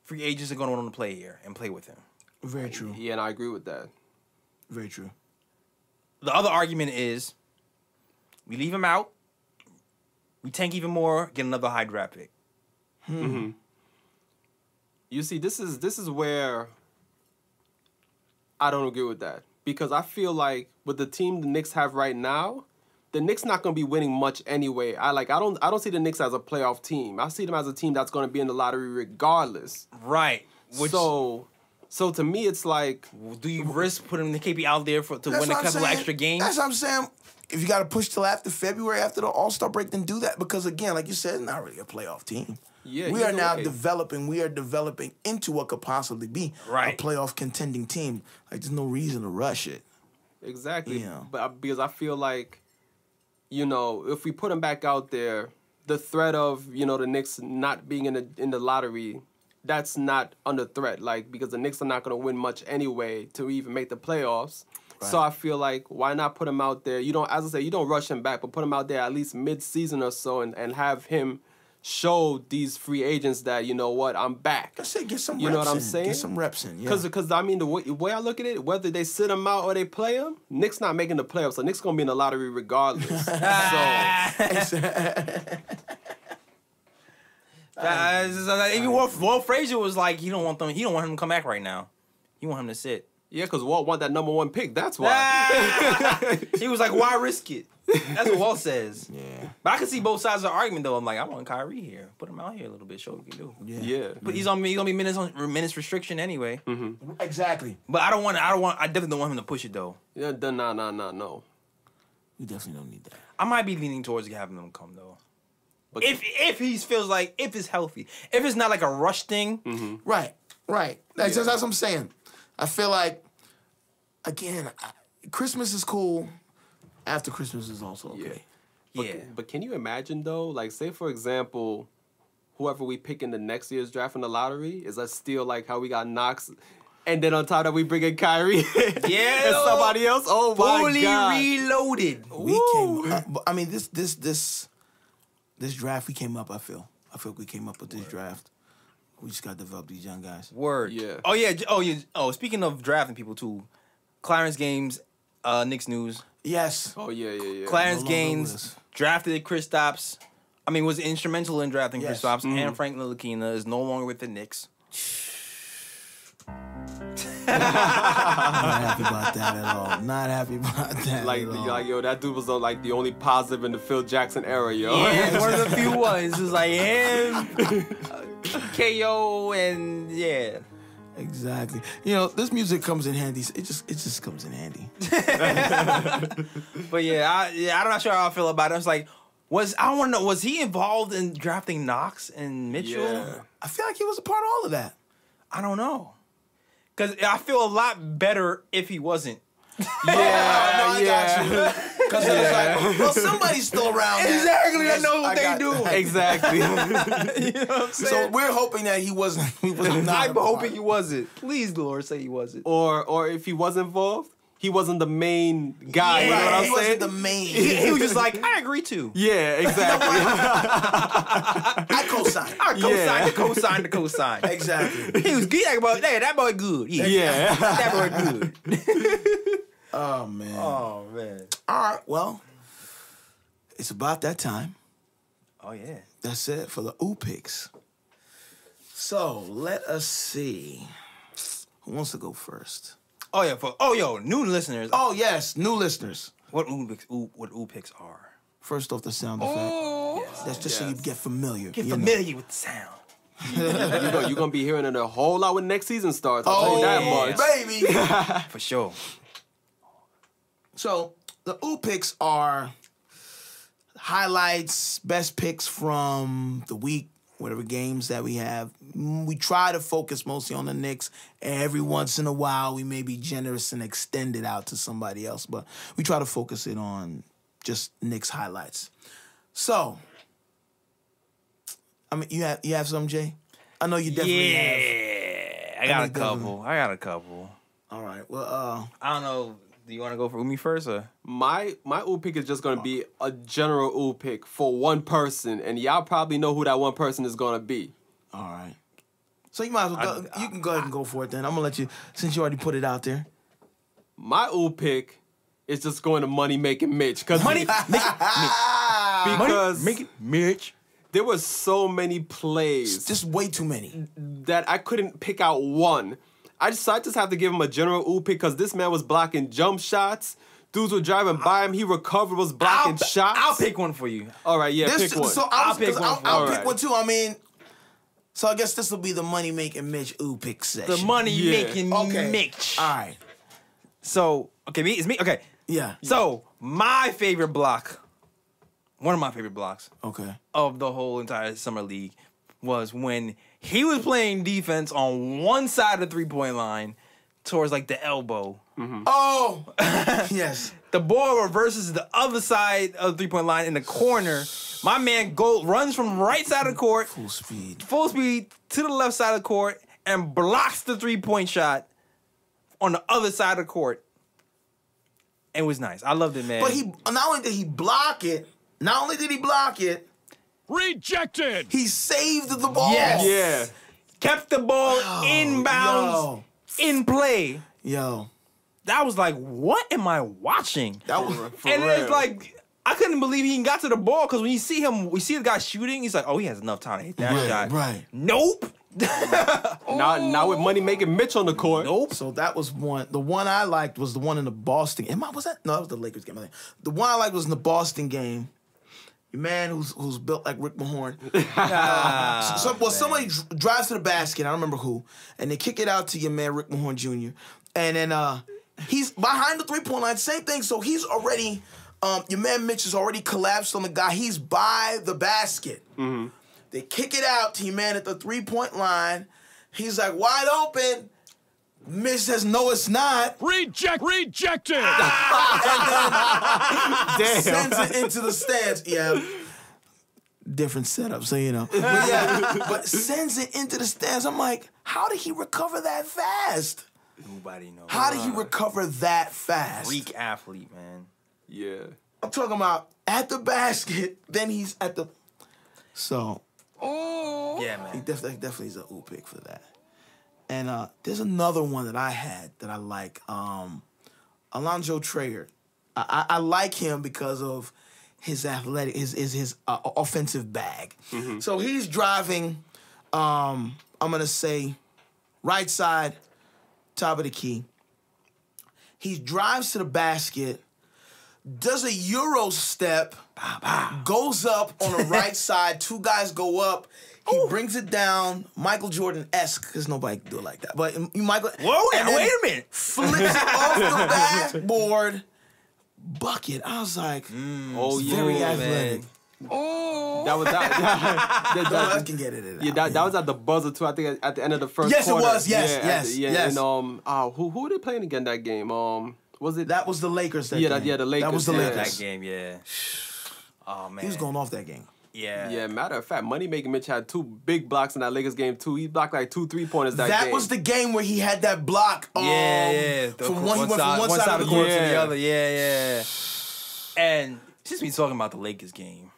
free agents are gonna want to play here and play with him. Very true. Yeah, and I agree with that. Very true. The other argument is, we leave him out, we tank even more, get another high draft pick. You see, this is where I don't agree with that, because I feel like with the team the Knicks have right now, the Knicks not going to be winning much anyway. I don't see the Knicks as a playoff team. I see them as a team that's going to be in the lottery regardless. Right. So to me, it's like, Do you risk putting the KP out there to win a couple of extra games? That's what I'm saying. If you got to push till after February, after the All-Star break, then do that. Because, again, like you said, it's not really a playoff team. Yeah, we are now way. developing. We are developing into what could possibly be a playoff contending team. Like, there's no reason to rush it. Exactly. Yeah. But because I feel like, if we put him back out there, the threat of, the Knicks not being in the lottery, that's not under threat. Like, because the Knicks are not going to win much anyway to even make the playoffs. Right. So I feel like, why not put him out there? You don't, as I say, you don't rush him back, but put him out there at least mid-season or so and have him show these free agents that, you know what, I'm back. I say get some reps You know what I'm in. saying? Get some reps in, yeah. Because I mean, the way I look at it, whether they sit him out or they play him, Knicks not making the playoffs, so Knicks going to be in the lottery regardless. Even Walt Frazier was like, he don't want him to come back right now. He want him to sit. Yeah, because Walt want that number 1 pick. That's why. He was like, why risk it? That's what Walt says. Yeah. But I can see both sides of the argument, though. I'm like, I want Kyrie here. Put him out here a little bit. Show what he can do. Yeah. But he's gonna be minutes restriction anyway. Mm-hmm. Exactly. But I definitely don't want him to push it though. Yeah, no. You definitely don't need that. I might be leaning towards having him come though. But If he feels like, if it's healthy, if it's not like a rush thing. Mm-hmm. Right. That's what I'm saying. I feel like, again, Christmas is cool. After Christmas is also okay. But can you imagine though? Like, say for example, whoever we pick in the next year's draft in the lottery, is that still like how we got Knox, and then on top of that we bring in Kyrie, yeah, and somebody else. Oh my fully God, reloaded. We came up. I mean, this draft we came up. I feel we came up with this draft. We just got to develop these young guys. Word. Yeah. Oh yeah. Oh, speaking of drafting people too, Clarence Gaines, Knicks news. Yes. Oh yeah. Clarence No longer with Gaines us. drafted Kristaps. I mean, was instrumental in drafting Yes. Kristaps, and Frank Ntilikina is no longer with the Knicks. Not happy about that at all. Not happy about that Like, at all. yo, that dude was like the only positive in the Phil Jackson era, yo. Yeah, one of the few ones. It was like him, KO, and yeah. Exactly. You know, this music comes in handy. It just comes in handy. But I'm not sure how I feel about it. I was like, I want to know, was he involved in drafting Knox and Mitchell? Yeah. I feel like he was a part of all of that. I don't know. Because I feel a lot better if he wasn't. I got you. Because it was like, well, somebody's still around. Exactly. Yes, I know what they do. Exactly. You know what I'm saying? So we're hoping that he wasn't. He was not. I'm hoping he wasn't. Please, Lord, say he wasn't. Or if he was involved, he wasn't the main guy. You know what I'm he saying? wasn't the main. He was just like, I agree to. Yeah, exactly. I co-sign. I co-sign the co-sign. Exactly. He was good. Hey, that boy good. Yeah. That boy good. Oh man. Oh, man. All right. Well, it's about that time. Oh, yeah. That's it for the ooh picks. So let us see. Who wants to go first? Oh, yeah. New listeners. Oh yes, new listeners. What ooh picks are. First off, the sound effect. That's just so you get familiar. Get you know. familiar with the sound. You're going to be hearing it a whole lot when next season starts. I'll tell you that much. Baby. For sure. So the ooh picks are highlights, best picks from the week, whatever games that we have. We try to focus mostly on the Knicks. Every once in a while, we may be generous and extend it out to somebody else, but we try to focus it on just Knicks highlights. So, I mean, you have some, Jay? I know you definitely have. Yeah, I got a couple. All right. Well, I don't know. Do you want to go for me first or? My ooh pick is just going to be a general ooh pick for one person, and y'all probably know who that one person is going to be. all right. So you might as well go. You can go ahead and go for it then. I'm gonna let you, since you already put it out there. My ooh pick is just going to Money Making Mitch. Because Mitch. there were so many plays Just way too many. that I couldn't pick out one. I just have to give him a general ooh pick because this man was blocking jump shots. Dudes were driving by him. He recovered, was blocking shots. I'll pick one for you. All right, yeah, pick one. So I'll pick one. I'll pick Alright. one too. I mean, so I guess this will be the Money Making Mitch ooh pick session. The money Yeah. making Okay. Mitch. All right. So, okay, it's me. Okay. Yeah. So, my favorite block, one of my favorite blocks Okay. of the whole entire summer league was when he was playing defense on one side of the 3-point line towards like the elbow. Oh. Yes. The ball reverses the other side of the 3-point line in the corner. My man runs from right side of the court, Full speed. to the left side of the court, and blocks the 3-point shot on the other side of the court. It was nice. I loved it, man. But not only did he block it, Rejected! he saved the ball. Yes. Yeah. Kept the ball inbounds, in play. Yo. That was like, what am I watching? That was For and real. it's like, I couldn't believe he even got to the ball because when you see him, we see the guy shooting. He's like, oh, he has enough time to hit that shot. Right. Nope. Now with money making Mitch on the court. Nope. So that was one. The one I liked was the one in the Boston. Was that? No, that was the Lakers game. I think. The one I liked was in the Boston game. Your man who's built like Rick Mahorn. Somebody drives to the basket. I don't remember who, and they kick it out to your man Rick Mahorn Jr. And then he's behind the 3-point line. Same thing. So he's already. Your man Mitch has already collapsed on the guy. He's by the basket. Mm-hmm. They kick it out to your man at the 3-point line. He's like, wide open. Mitch says, no, it's not. Rejected. Damn. Sends it into the stands. Yeah. Different setup, so you know. But sends it into the stands. I'm like, how did he recover that fast? Nobody knows. How did he recover that fast? Freak athlete, man. Yeah. I'm talking about at the basket, then he's at the... So... Yeah, man. He definitely is an ooh pick for that. And there's another one that I had that I like. Alonzo Traeger. I like him because of his athletic, his offensive bag. Mm-hmm. So he's driving, I'm going to say, right side, top of the key. He drives to the basket, does a Euro step, goes up on the right side. Two guys go up. He brings it down, Michael Jordan-esque, because nobody can do it like that. But Michael... Whoa, wait a minute. Flips it off the backboard. Bucket. I was like, very athletic. That was I can get it. That was at the buzzer, too, I think, at the end of the first quarter. Yes, it was. Yes. And who were they playing again that game? Was it... That was the Lakers that game. Yeah, the Lakers. That was the Lakers. That game, yeah. Oh, man. He was going off that game. Yeah. Yeah, matter of fact, Money Making Mitch had 2 big blocks in that Lakers game, too. He blocked like 2 3-pointers that game. That was the game where he had that block. From one side of the court to the other. Yeah. And since we talking about the Lakers game,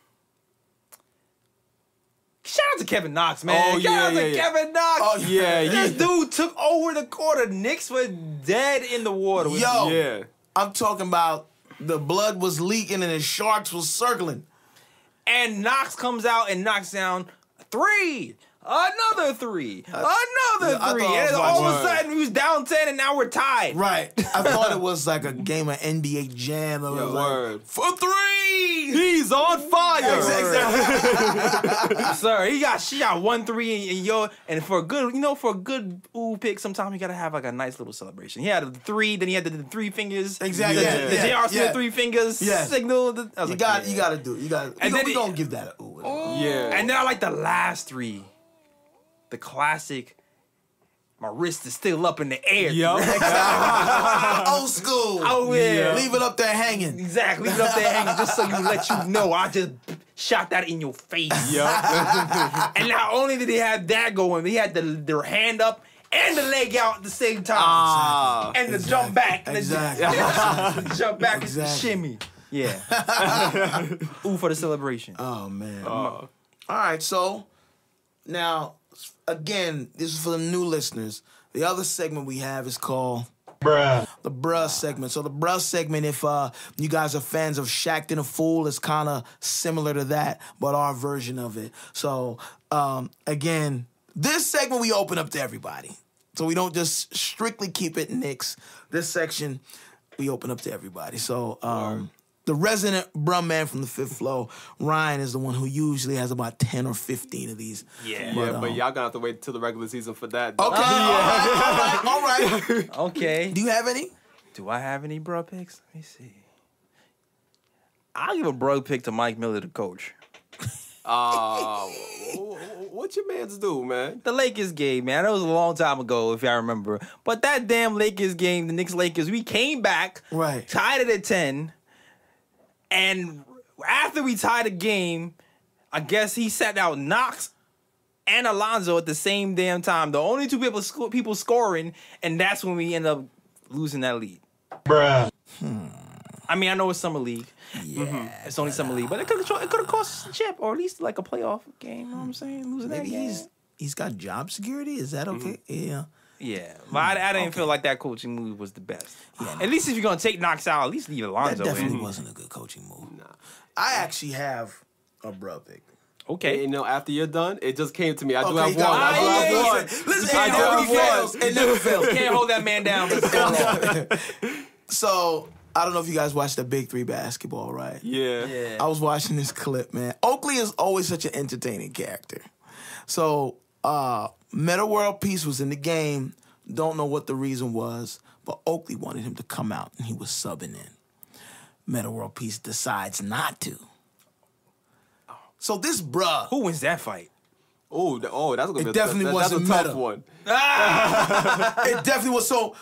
shout out to Kevin Knox, man. Shout out to Kevin Knox. Oh, yeah. This dude took over the court. The Knicks were dead in the water. Yo, I'm talking about the blood was leaking and the sharks was circling. And Knox comes out and knocks down 3. Another 3. Another 3. And all of a sudden, we was down 10 and now we're tied. Right. I thought it was like a game of NBA Jam. It was like, for 3! He's on fire! Exactly. Sir, she got 1 3 and for a good ooh pick, sometimes you gotta have like a nice little celebration. He had a 3, then he had the 3 fingers. Exactly. The J.R. Smith 3 fingers signal. You gotta do it. You gotta. And then we don't give that a ooh. Yeah. And then I like the last 3. The classic, my wrist is still up in the air. Yup. Old school. Oh, yeah. Leave it up there hanging. Exactly. Leave it up there hanging just so let you know I just shot that in your face. Yup. And not only did he have that going, he had their hand up and the leg out at the same time. And the jump back. Exactly. Jump back with the shimmy. Yeah. Ooh for the celebration. Oh, man. All right, so now... Again, this is for the new listeners. The other segment we have is called the Bruh segment. So the Bruh segment, if you guys are fans of Shaqtin' a Fool, it's kind of similar to that, but our version of it. So again, this segment we open up to everybody. So we don't just strictly keep it Knicks. This section we open up to everybody. So the resident bruh man from the fifth floor, Ryan, is the one who usually has about 10 or 15 of these. Yeah, but y'all gonna have to wait till the regular season for that. Okay, all right. Okay. Do you have any? Do I have any bruh picks? Let me see. I'll give a bruh pick to Mike Miller, the coach. What your mans do, man? The Lakers game, man. That was a long time ago, if y'all remember. But that damn Lakers game, the Knicks-Lakers, we came back, tied it at 10. And after we tied the game, I guess he sat out Knox and Alonzo at the same damn time. The only 2 people scoring, and that's when we end up losing that lead. Bruh. I mean, I know it's Summer League. Yeah. It's only Summer League. But it could have cost us a chip, or at least like a playoff game. You know what I'm saying? Losing that game. He's got job security? Is that okay? Yeah. Yeah, but I didn't feel like that coaching move was the best. Yeah, at least if you're going to take Knox out, at least leave Alonzo in. That definitely wasn't a good coaching move. Nah. I actually have a bruh pick. Okay. You know, after you're done, it just came to me. I do Okay, have one. I do have one. Listen, I do have one. It never fails. Can't hold that man down. So, I don't know if you guys watch the Big Three basketball, right? Yeah. I was watching this clip, man. Oakley is always such an entertaining character. So, Meta World Peace was in the game. Don't know what the reason was, but Oakley wanted him to come out, and he was subbing in. Meta World Peace decides not to. So this bruh... Who wins that fight? Oh, that's gonna be definitely wasn't that's a tough Meta. one. It definitely was. So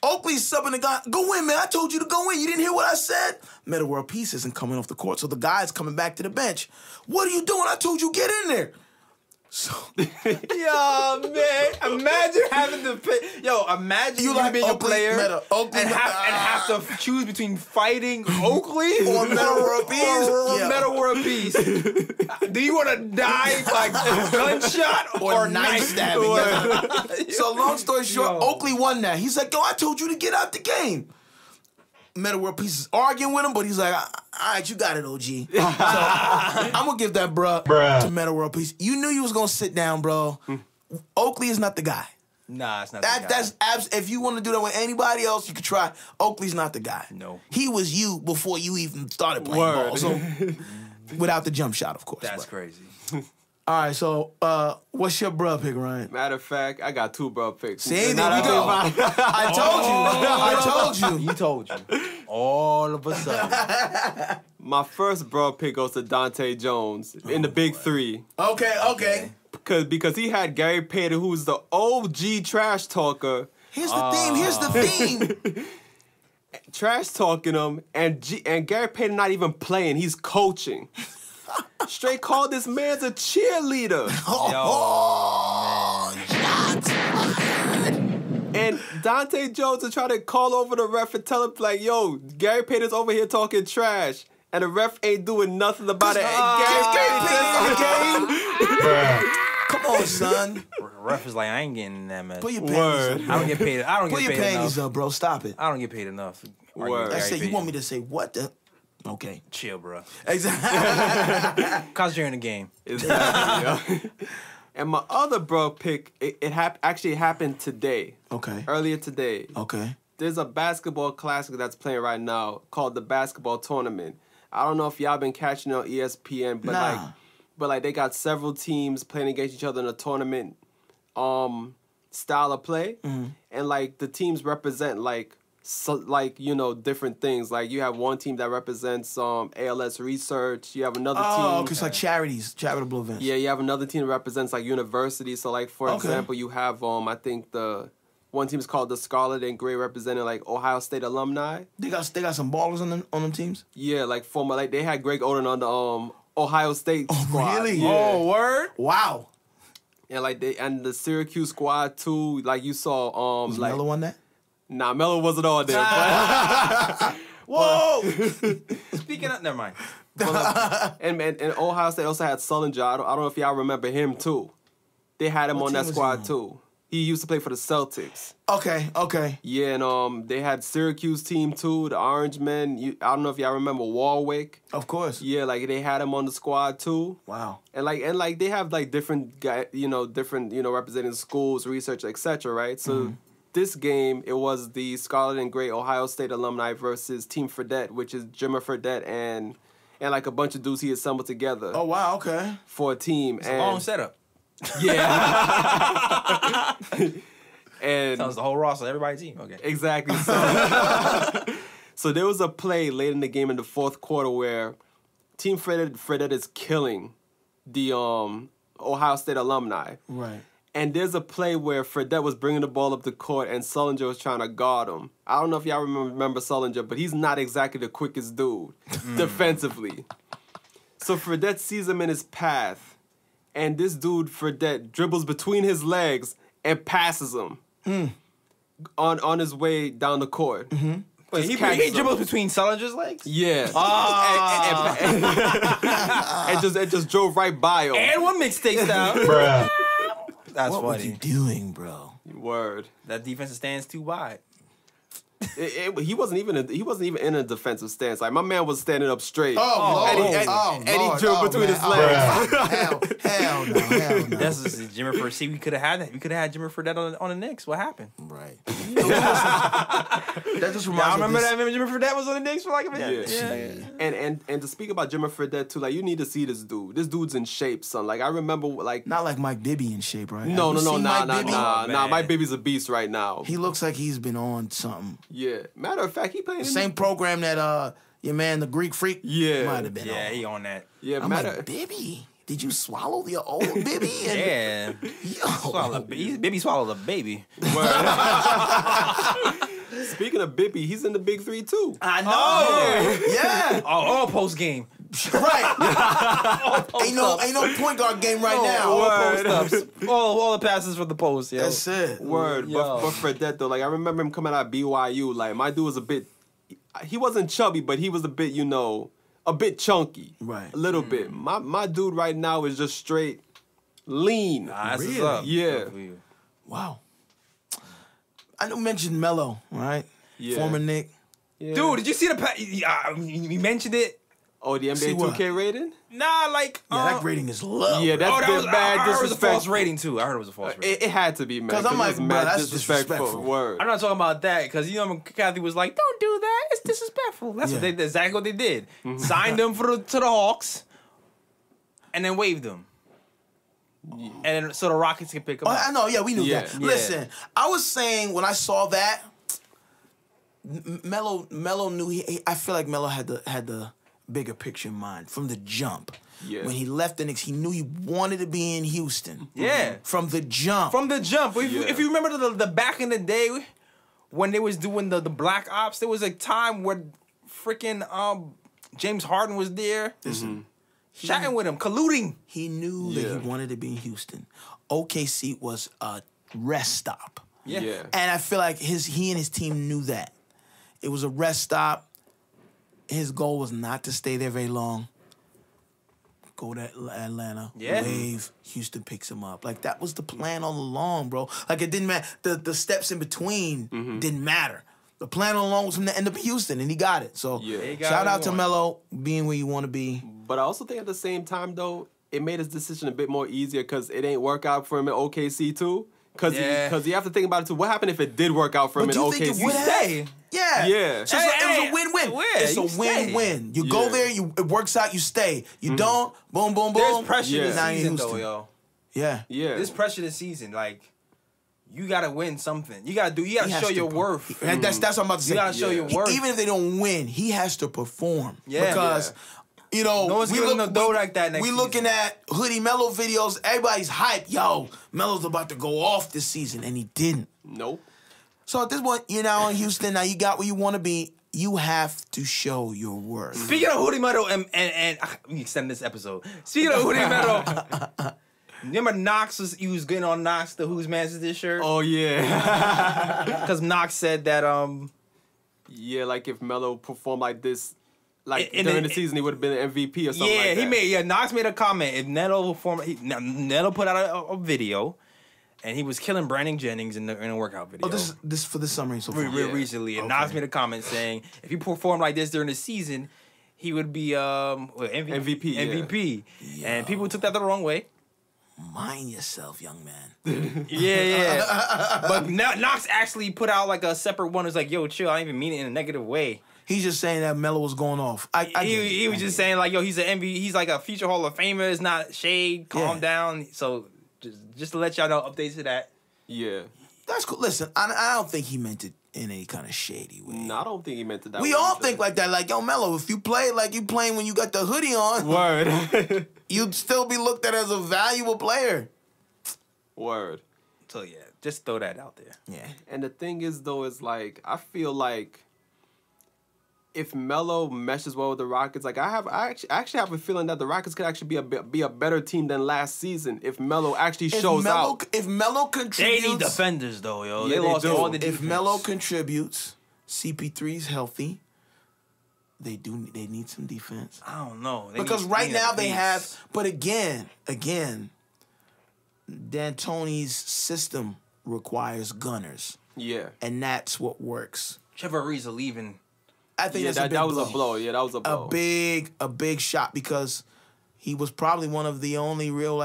Oakley's subbing the guy. Go in, man. I told you to go in. You didn't hear what I said? Meta World Peace isn't coming off the court, so the guy's coming back to the bench. What are you doing? I told you get in there. So Yo, man, imagine having to pick. Yo, imagine you like being a Oakley, player Oakley, and have to choose between fighting Oakley or Meta World Peace. or Meta World Peace. Do you want to die by gunshot or knife stabbing? So long story short, Oakley won that. He's like, yo, I told you to get out the game. Meta World Peace is arguing with him, but he's like, all right, you got it, OG. So I'm going to give that bruh to Meta World Peace. You knew you was going to sit down, bro. Oakley is not the guy. Nah, it's not the guy. That's if you want to do that with anybody else, you could try. Oakley's not the guy. No. He was you before you even started playing ball. So without the jump shot, of course. That's crazy. All right, so what's your bruh pick, Ryan? Matter of fact, I got two bro picks. See, there we go. I told you. You told you. All of a sudden. My first bro pick goes to Dante Jones in the Big Three. Okay. Because he had Gary Payton, who's the OG trash talker. Here's the theme. Trash talking him, and Gary Payton not even playing. He's coaching. Straight called this man's a cheerleader. And Dante Jones is trying to call over the ref and tell him, like, yo, Gary Payton's over here talking trash. And the ref ain't doing nothing about it. Gary Payton in the game. Come on, son. Ref is like, I ain't getting in that mess. Put your panties up. I don't get paid. I don't Put get your paid panties enough. up, bro. Stop it. I don't get paid enough. Word. I say you want me to say what the? Okay. Chill, bro. Exactly. Concentrate on the game. Exactly. And my other bro pick, it actually happened today. Okay. Earlier today. Okay. There's a basketball classic that's playing right now called the Basketball Tournament. I don't know if y'all been catching it on ESPN, but they got several teams playing against each other in a tournament style of play. Mm-hmm. And like the teams represent different things. Like you have one team that represents ALS research. You have another team. Oh, because like charitable events. Yeah, you have another team that represents like universities. So like for example, you have I think the one team is called the Scarlet and Gray, representing like Ohio State alumni. They got some ballers on them teams. Yeah, like former they had Greg Oden on the Ohio State squad. Really? Yeah. Oh, word? Wow. And like and the Syracuse squad too. Like you saw Was Melo won that? Nah, Melo wasn't on there. Whoa! Speaking of, never mind. And Ohio State also had Sullinger. I don't know if y'all remember him too. They had him on that squad too. He used to play for the Celtics. Okay. Yeah, and they had Syracuse team too, the Orange Men. I don't know if y'all remember Warwick. Of course. Yeah, like they had him on the squad too. Wow. And they have like different guys, representing schools, research, etc. Right? So this game, it was the Scarlet and Gray Ohio State alumni versus Team Fredette, which is Jimmer Fredette and like a bunch of dudes he assembled together. Oh wow, okay. For a team. It's a long setup. Yeah. And sounds the whole roster, everybody's team. Okay. Exactly. So there was a play late in the game in the fourth quarter where Team Fredette is killing the Ohio State alumni. Right. And there's a play where Fredette was bringing the ball up the court and Sullinger was trying to guard him. I don't know if y'all remember Sullinger, but he's not exactly the quickest dude defensively. So Fredette sees him in his path, and this dude, Fredette, dribbles between his legs and passes him on his way down the court. Mm-hmm. Wait, he dribbles between Sullinger's legs? Yeah. And just drove right by him. And one mixtape style. Bruh. That's what funny. What you doing, bro? Word. That defensive stands too wide. He wasn't even in a defensive stance. Like my man was standing up straight. And he drew between his legs. Hell no. That's just Jimmy Fredette. See, we could have had that. We could have had Jimmy Fredette on the Knicks. What happened? Right. That just reminds me. I remember that. Remember Jimmy Fredette was on the Knicks for like a minute. Yeah. And to speak about Jimmy Fredette too, like you need to see this dude. This dude's in shape, son. Like I remember, like not like Mike Bibby in shape, right? No, nah. Man. Mike Bibby's a beast right now. He looks like he's been on something. Yeah. Matter of fact, he playing The same program that your man, the Greek Freak, might have been on. Yeah, he on that. Yeah, I'm like, Bibby, did you swallow the old Bibby? Yeah. Bibby swallowed a baby. Speaking of Bibby, he's in the Big Three too. I know. Yeah. All post game. Right. ain't no point guard game right now. All post ups. All the passes for the post. Yeah. That's it. Word. But Fredette though, like I remember him coming out of BYU. Like my dude was a bit. He wasn't chubby, but he was a bit, a bit chunky. Right. A little bit. My dude right now is just straight lean. That's Really? what's up. Yeah. Wow. I know you mentioned Melo, right? Yeah. Former Knick. Yeah. Dude, did you see you mentioned it? Oh, the See NBA what? 2K rating? Nah, like Yeah, that rating is low. Yeah, that's that was mad I heard it was a false disrespectful. rating too. I heard it was a false rating. It had to be, man. 'Cause I'm it like, was bro, mad that's disrespectful. Word. I'm not talking about that because Kathy was like, "Don't do that. It's disrespectful." That's Yeah. exactly what they did. Signed them to the Hawks, and then waived them, and then so the Rockets can pick them Oh, up. I know. Yeah, we knew Yeah. that. Yeah. Listen, I was saying when I saw that, Melo knew I feel like Melo had the bigger picture in mind from the jump. Yeah. When he left the Knicks, he knew he wanted to be in Houston. Yeah. From the jump. From the jump. Yeah. If you remember the back in the day when they was doing the Black Ops, there was a time where freaking James Harden was there, chatting with him, colluding. He knew that he wanted to be in Houston. OKC was a rest stop. Yeah. And I feel like he and his team knew that. It was a rest stop. His goal was not to stay there very long. Go to Atlanta, wave, Houston picks him up. Like, that was the plan all along, bro. Like, it didn't matter. The steps in between didn't matter. The plan all along was from the end up in Houston, and he got it. So, shout out to Melo being where you want to be. But I also think at the same time, though, it made his decision a bit more easier because it ain't work out for him in OKC, too. Because you have to think about it, too. What happened if it did work out for him in do you think OKC? it would have? Yeah. Yeah. So it was a win-win. It's a win-win. You go there, it works out, you stay. You don't, boom, boom, boom. There's pressure this Now you're season, though, Houston. yo. Yeah. Yeah. There's pressure this season. Like, you gotta win something. You gotta show your worth. That's what I'm about to say. You gotta show your worth. Even if they don't win, he has to perform. Yeah. Because, no one's giving him no dough like that next We season. looking at Hoodie Melo videos. Everybody's hyped. Yo, Melo's about to go off this season, and he didn't. Nope. So at this point, you're now in Houston. Now you got where you want to be. You have to show your worth. Speaking of Hoodie Metal, and we extend this episode. Speaking of Hoodie Metal, remember Knox was getting on Knox the Who's Man Is This shirt? Oh, yeah. Because Knox said that yeah, like if Melo performed like this, like In during the- the season, he would have been an MVP or something like that. Knox made a comment. If Neto put out a video, and he was killing Brandon Jennings in a workout video. Oh, this for the summer so far. Recently, and Knox made a comment saying if he performed like this during the season, he would be MVP. MVP. And people took that the wrong way. Mind yourself, young man. Yeah. But Knox actually put out like a separate one. It was like, yo, chill. I don't even mean it in a negative way. He's just saying that Melo was going off. He was just saying like, yo, he's an MVP. He's like a future Hall of Famer. It's not shade. Calm down. So just to let y'all know, updates to that. Yeah. That's cool. Listen, I don't think he meant it in any kind of shady way. No, I don't think he meant it that We way all either. think like that. Like, yo, Melo, if you play like you playing when you got the hoodie on, Word. you'd still be looked at as a valuable player. Word. So yeah, just throw that out there. Yeah. And the thing is, though, is like I feel like if Melo meshes well with the Rockets, like I actually have a feeling that the Rockets could actually be a better team than last season if Melo actually shows out. If Melo They contributes, need defenders though, yo. Yeah, they they lost do. all the if defense. Melo contributes, CP3's healthy. They need some defense. I don't know. Because right now they have, but again, D'Antoni's system requires gunners. Yeah. And that's what works. Trevor Ariza leaving. I think that was a blow. Yeah, that was a blow. A big shot because he was probably one of the only real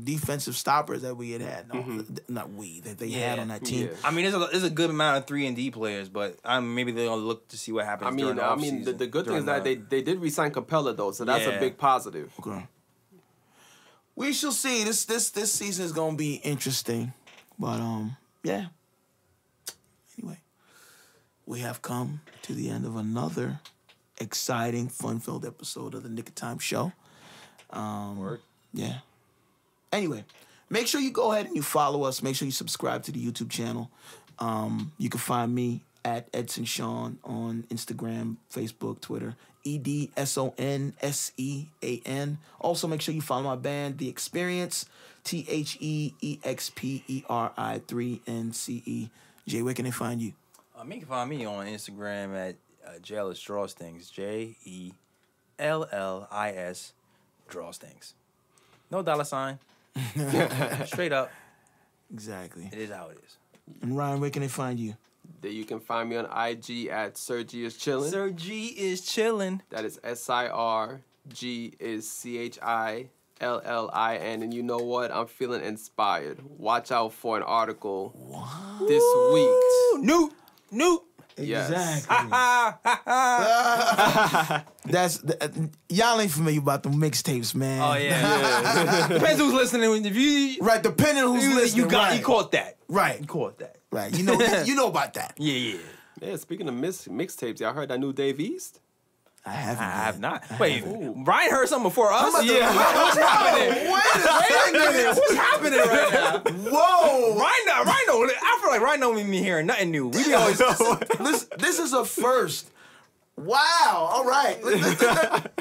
defensive stoppers that we had. No, that they had on that team. Yeah. I mean, there's a good amount of 3-and-D players, but maybe they'll look to see what happens. The good thing is that they did re-sign Capella though, so that's a big positive. Okay. We shall see. This season is gonna be interesting, but yeah. Anyway, we have come to the end of another exciting, fun-filled episode of the Nick of Time Show. Work. Yeah. Anyway, make sure you go ahead and you follow us. Make sure you subscribe to the YouTube channel. You can find me at Edson Sean on Instagram, Facebook, Twitter. EDSONSEAN. Also, make sure you follow my band, The Experience. THEEXPERI3NCE. Jay, where can they find you? You can find me on Instagram at Jealous Drawstings. JELLIS Drawstings. No $sign. Straight up. Exactly. It is how it is. And Ryan, where can they find you? There you can find me on IG at Sir G is chillin'. Sir G is chillin'. That is SIRG is CHILLIN. And you know what? I'm feeling inspired. Watch out for an article this week. New. Yes. Exactly. Y'all ain't familiar about the mixtapes, man. Oh yeah. Depends who's listening. If you depending who's listening, you caught that. Right. You caught that. Right. You know about that. Yeah. Yeah. Speaking of mixtapes, y'all heard that new Dave East? I haven't. I have not. Wait, Brian heard something before us? What's happening? Wait a minute. What's happening right now? Whoa. Rhino. I feel like Rhino ain't me hearing nothing new. We be always this is a first. Wow. All right.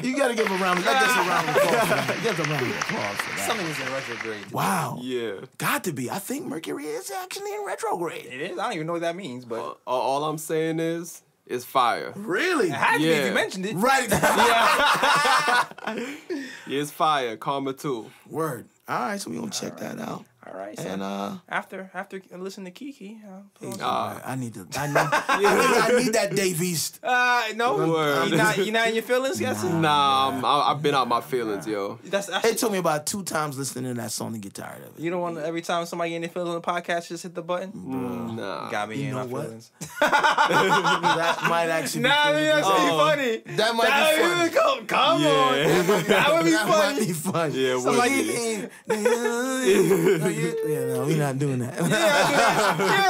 You got to give a round. Give us a round of applause for that. Give a round of applause for that. something is in retrograde. Wow. Yeah. Got to be. I think Mercury is actually in retrograde. It is. I don't even know what that means, but All I'm saying is, it's fire. Really? it had to be if Yeah. you mentioned it. Right. Yeah, it's fire. Karma too. Word. All right, so we gonna check that out. All right. So And after listening to Kiki, I need that Dave East. no, Word. you not in your feelings, yes? Nah, I've been out my feelings, yo. That's It took me about 2 times listening to that song to get tired of it. you don't want every time somebody in their feelings on the podcast just hit the button. Nah. Got me You in know my what? feelings. That might actually be Nah, pretty that's good. funny. That might be funny. Come Yeah. on, that would be That might funny. be funny. Yeah, it would be. Yeah, no, we're not doing that. Yeah, do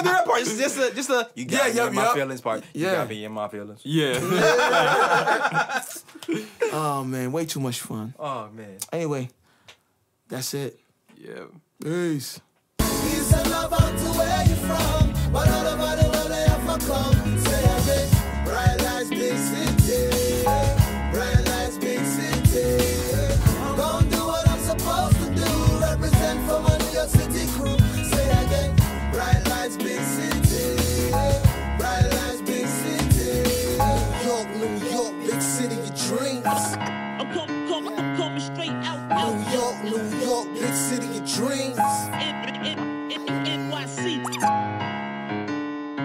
that part. It's just a you got me in my feelings part. You Yeah. got me in my feelings. Yeah. Oh man, way too much fun. Oh man. Anyway, that's it. Yeah. Peace. Peace and love out to where you from. But all about the world they have come. Say again, bright lights, big city. Bright lights, big city. Gonna do what I'm supposed to do. Represent for my New York City crew. Say again, bright lights, big city. Bright lights, big city. New York, big city of dreams. I'm coming straight out. New York, big city of dreams.